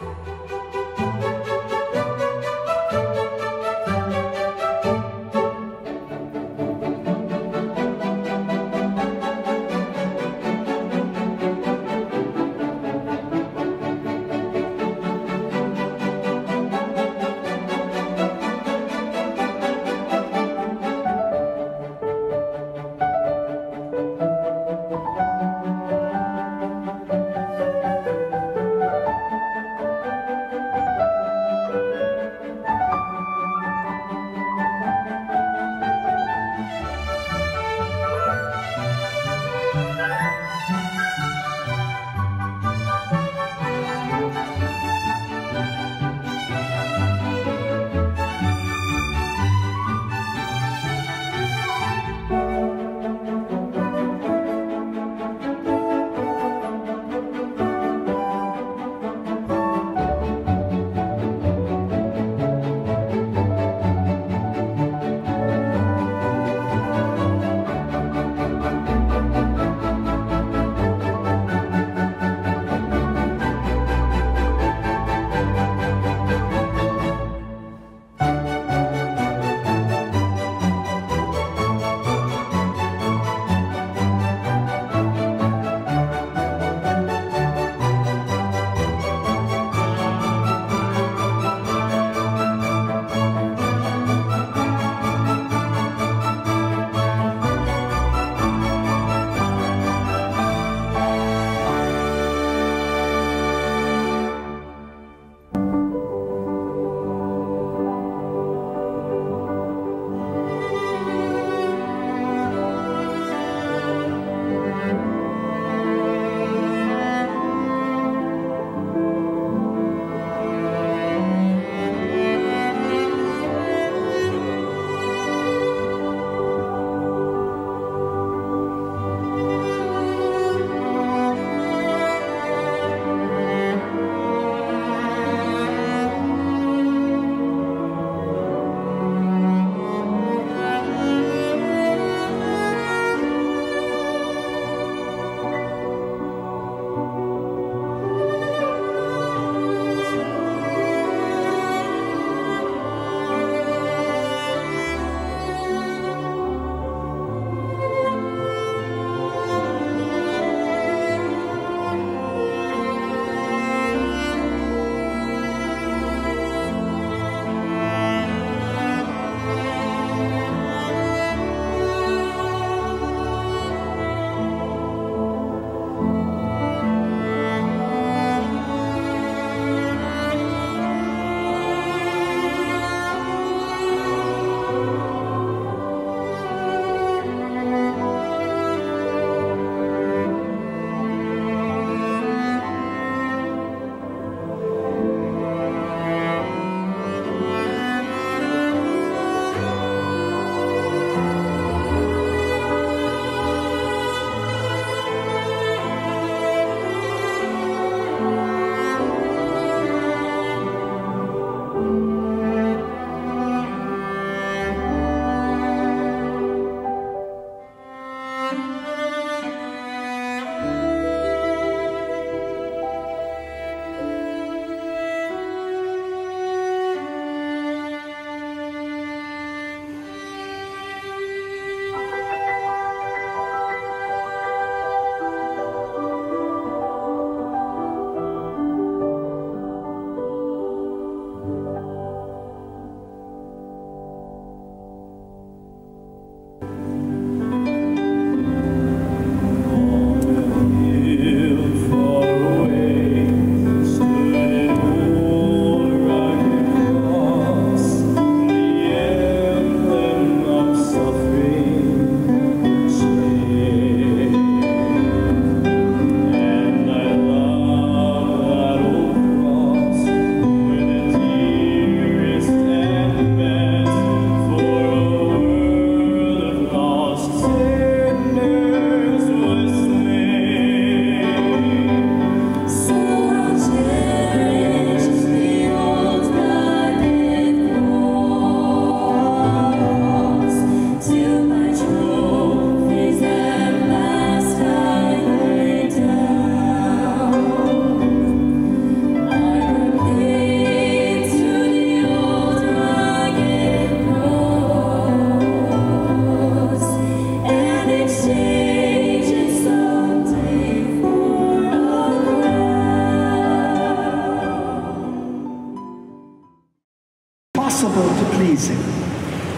S15: pleasing,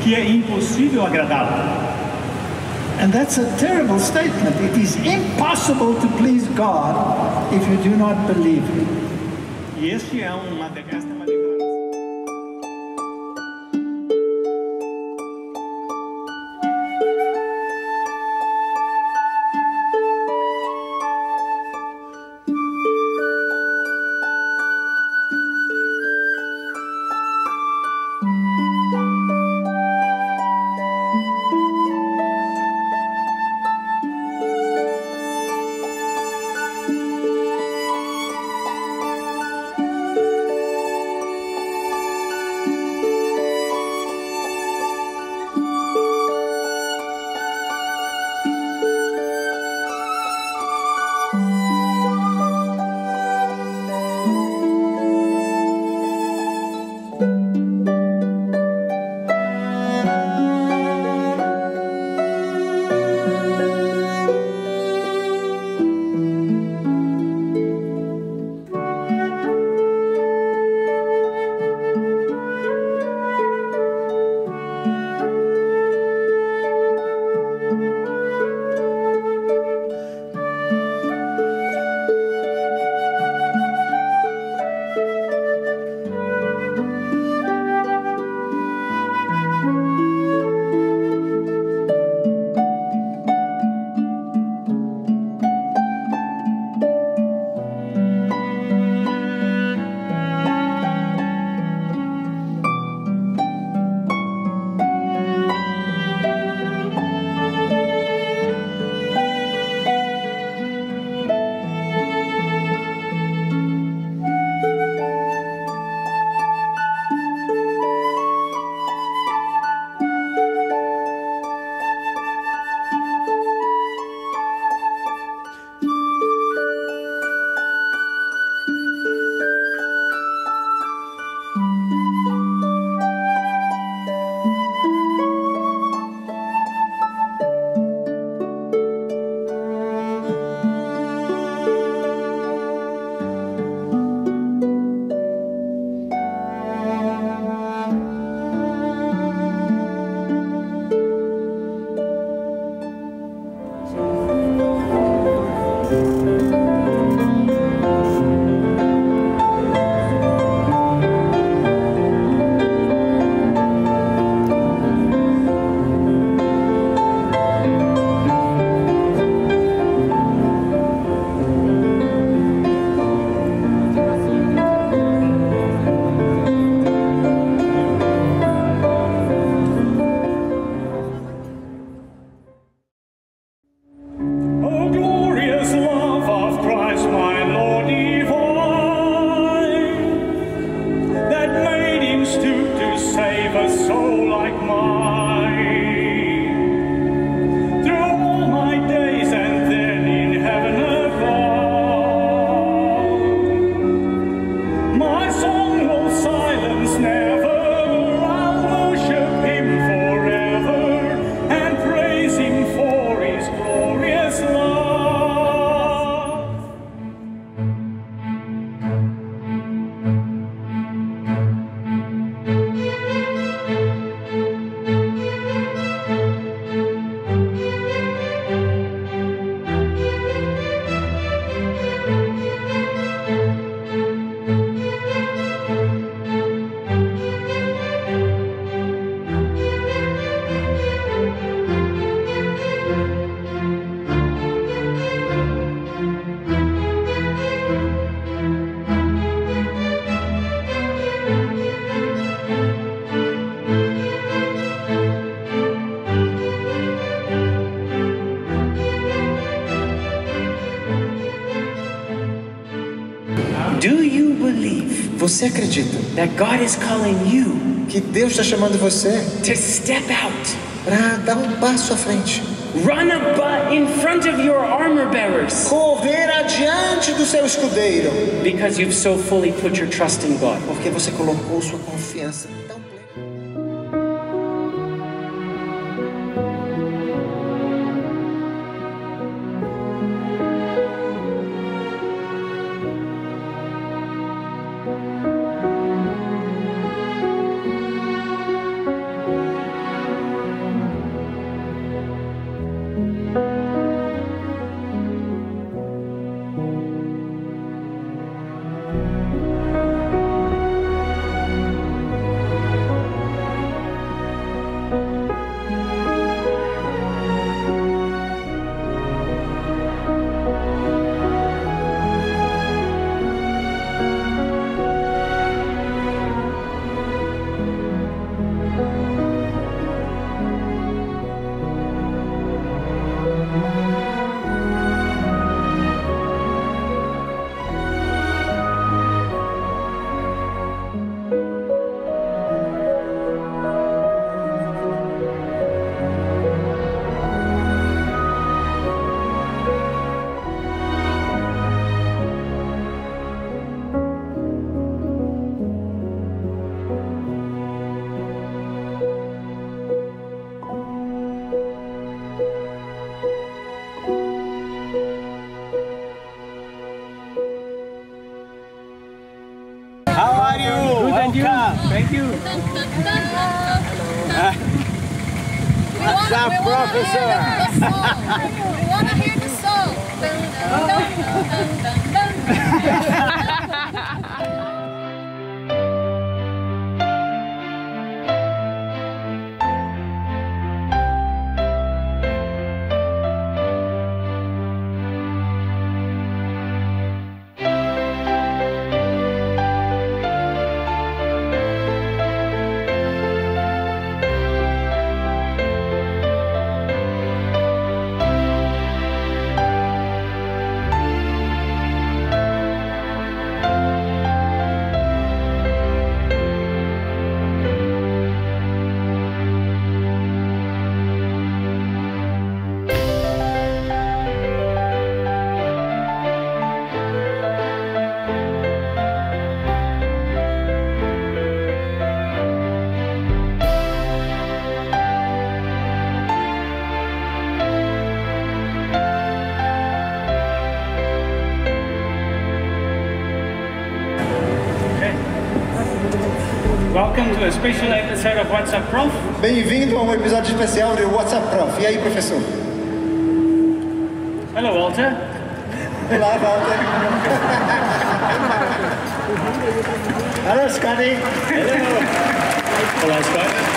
S15: que é impossível agradá-lo. And that's a terrible statement. It is impossible to please God if you do not believe Him. E esta é uma declaração.
S16: Do you believe? Você acredita? That God is calling you? Que Deus está chamando você? To step out. Para dar passo à frente. Run a butt in front of your armor bearers. Correr adiante do seu escudeiro. Because you've so fully put your trust in God. Porque você colocou sua confiança tão plena.
S17: you.
S18: What's up, Professor?
S17: We want to hear the song.
S15: Welcome to a special episode of What's Up, Prof.
S18: Bem-vindo a um episódio especial de What's Up, Prof. E aí, professor?
S15: Hello, Walter.
S18: Olá, Walter. Hello, Scotty.
S15: Hello. Olá, Scott.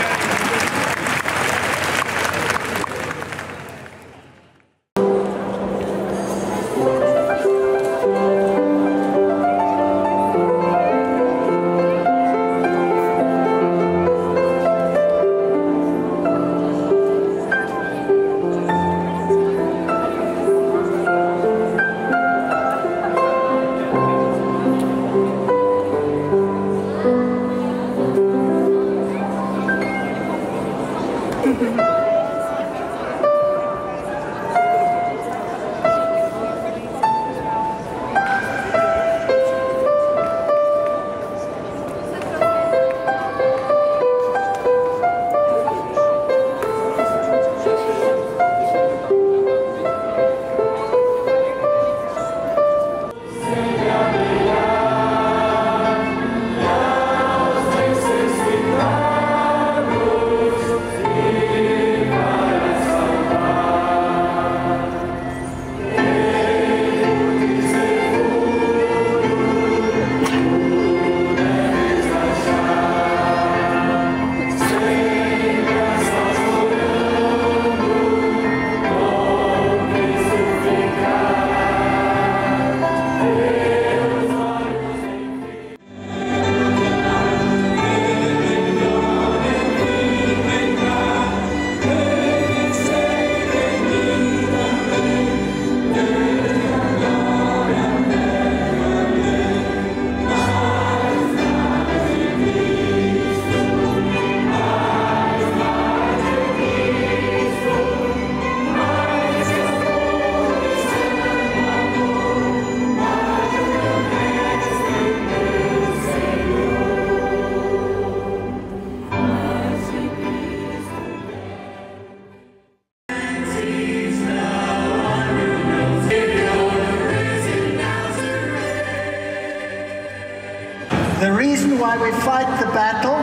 S15: The reason why we fight the battle,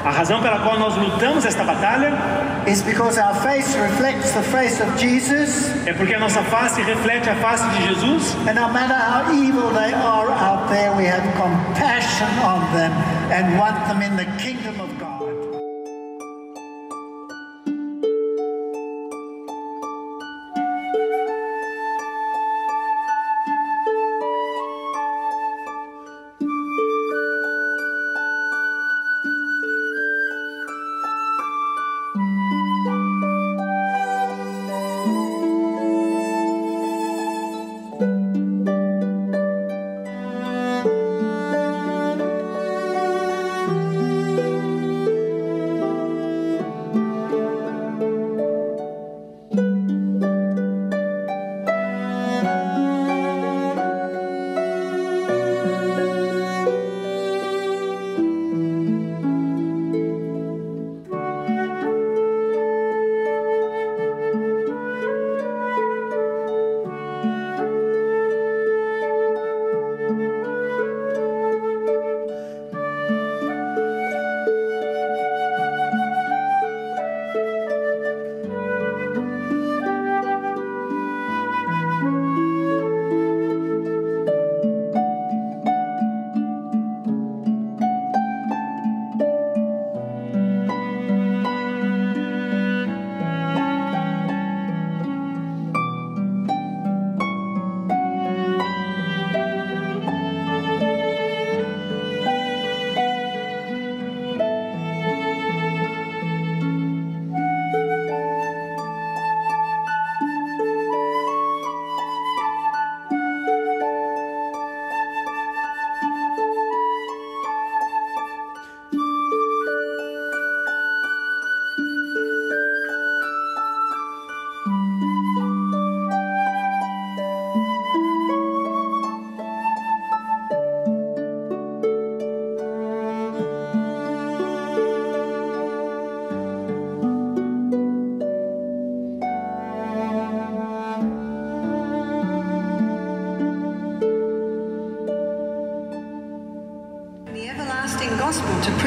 S15: a razão pela qual nós lutamos esta batalha, is because our face reflects the face of Jesus.
S19: É porque a nossa face reflete a face de Jesus.
S15: And no matter how evil they are out there, we have compassion on them and want them in the kingdom of God.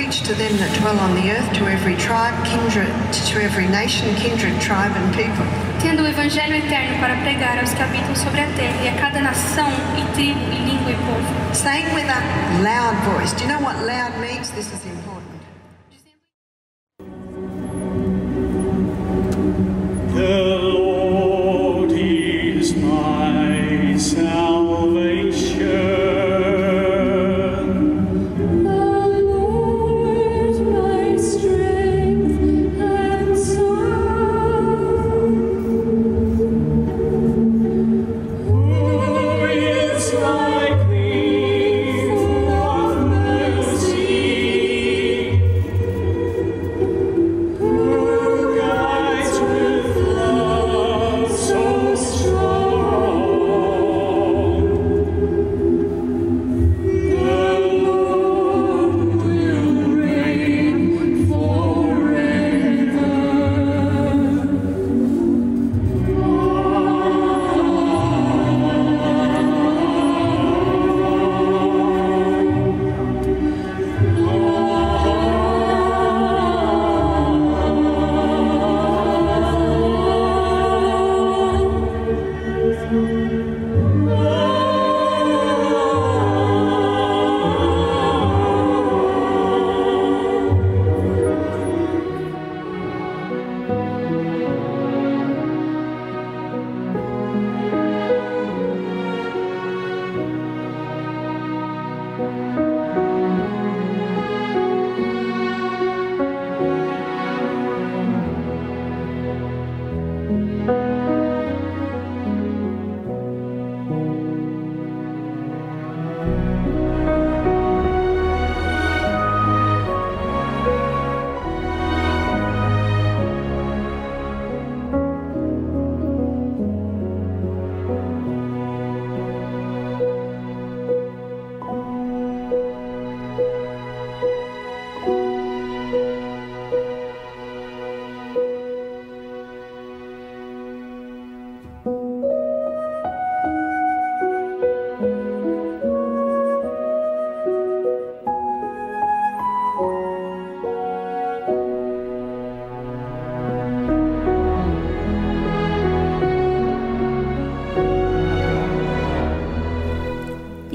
S20: preach to them that dwell on the earth, to every tribe, kindred, to every nation, kindred, tribe and people.
S21: Tendo o evangelho eterno para pregar aos que habitam sobre a terra e a cada nação e tribo e língua e povo.
S20: Saying with a loud voice. Do you know what loud means? This is important.
S15: The Lord is my salvation.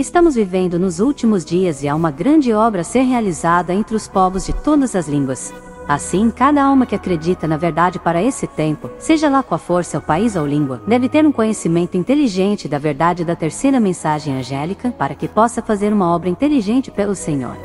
S3: Estamos vivendo nos últimos dias e há uma grande obra a ser realizada entre os povos de todas as línguas. Assim, cada alma que acredita na verdade para esse tempo, seja lá qual for seu país ou língua, deve ter um conhecimento inteligente da verdade da terceira mensagem angélica, para que possa fazer uma obra inteligente pelo Senhor.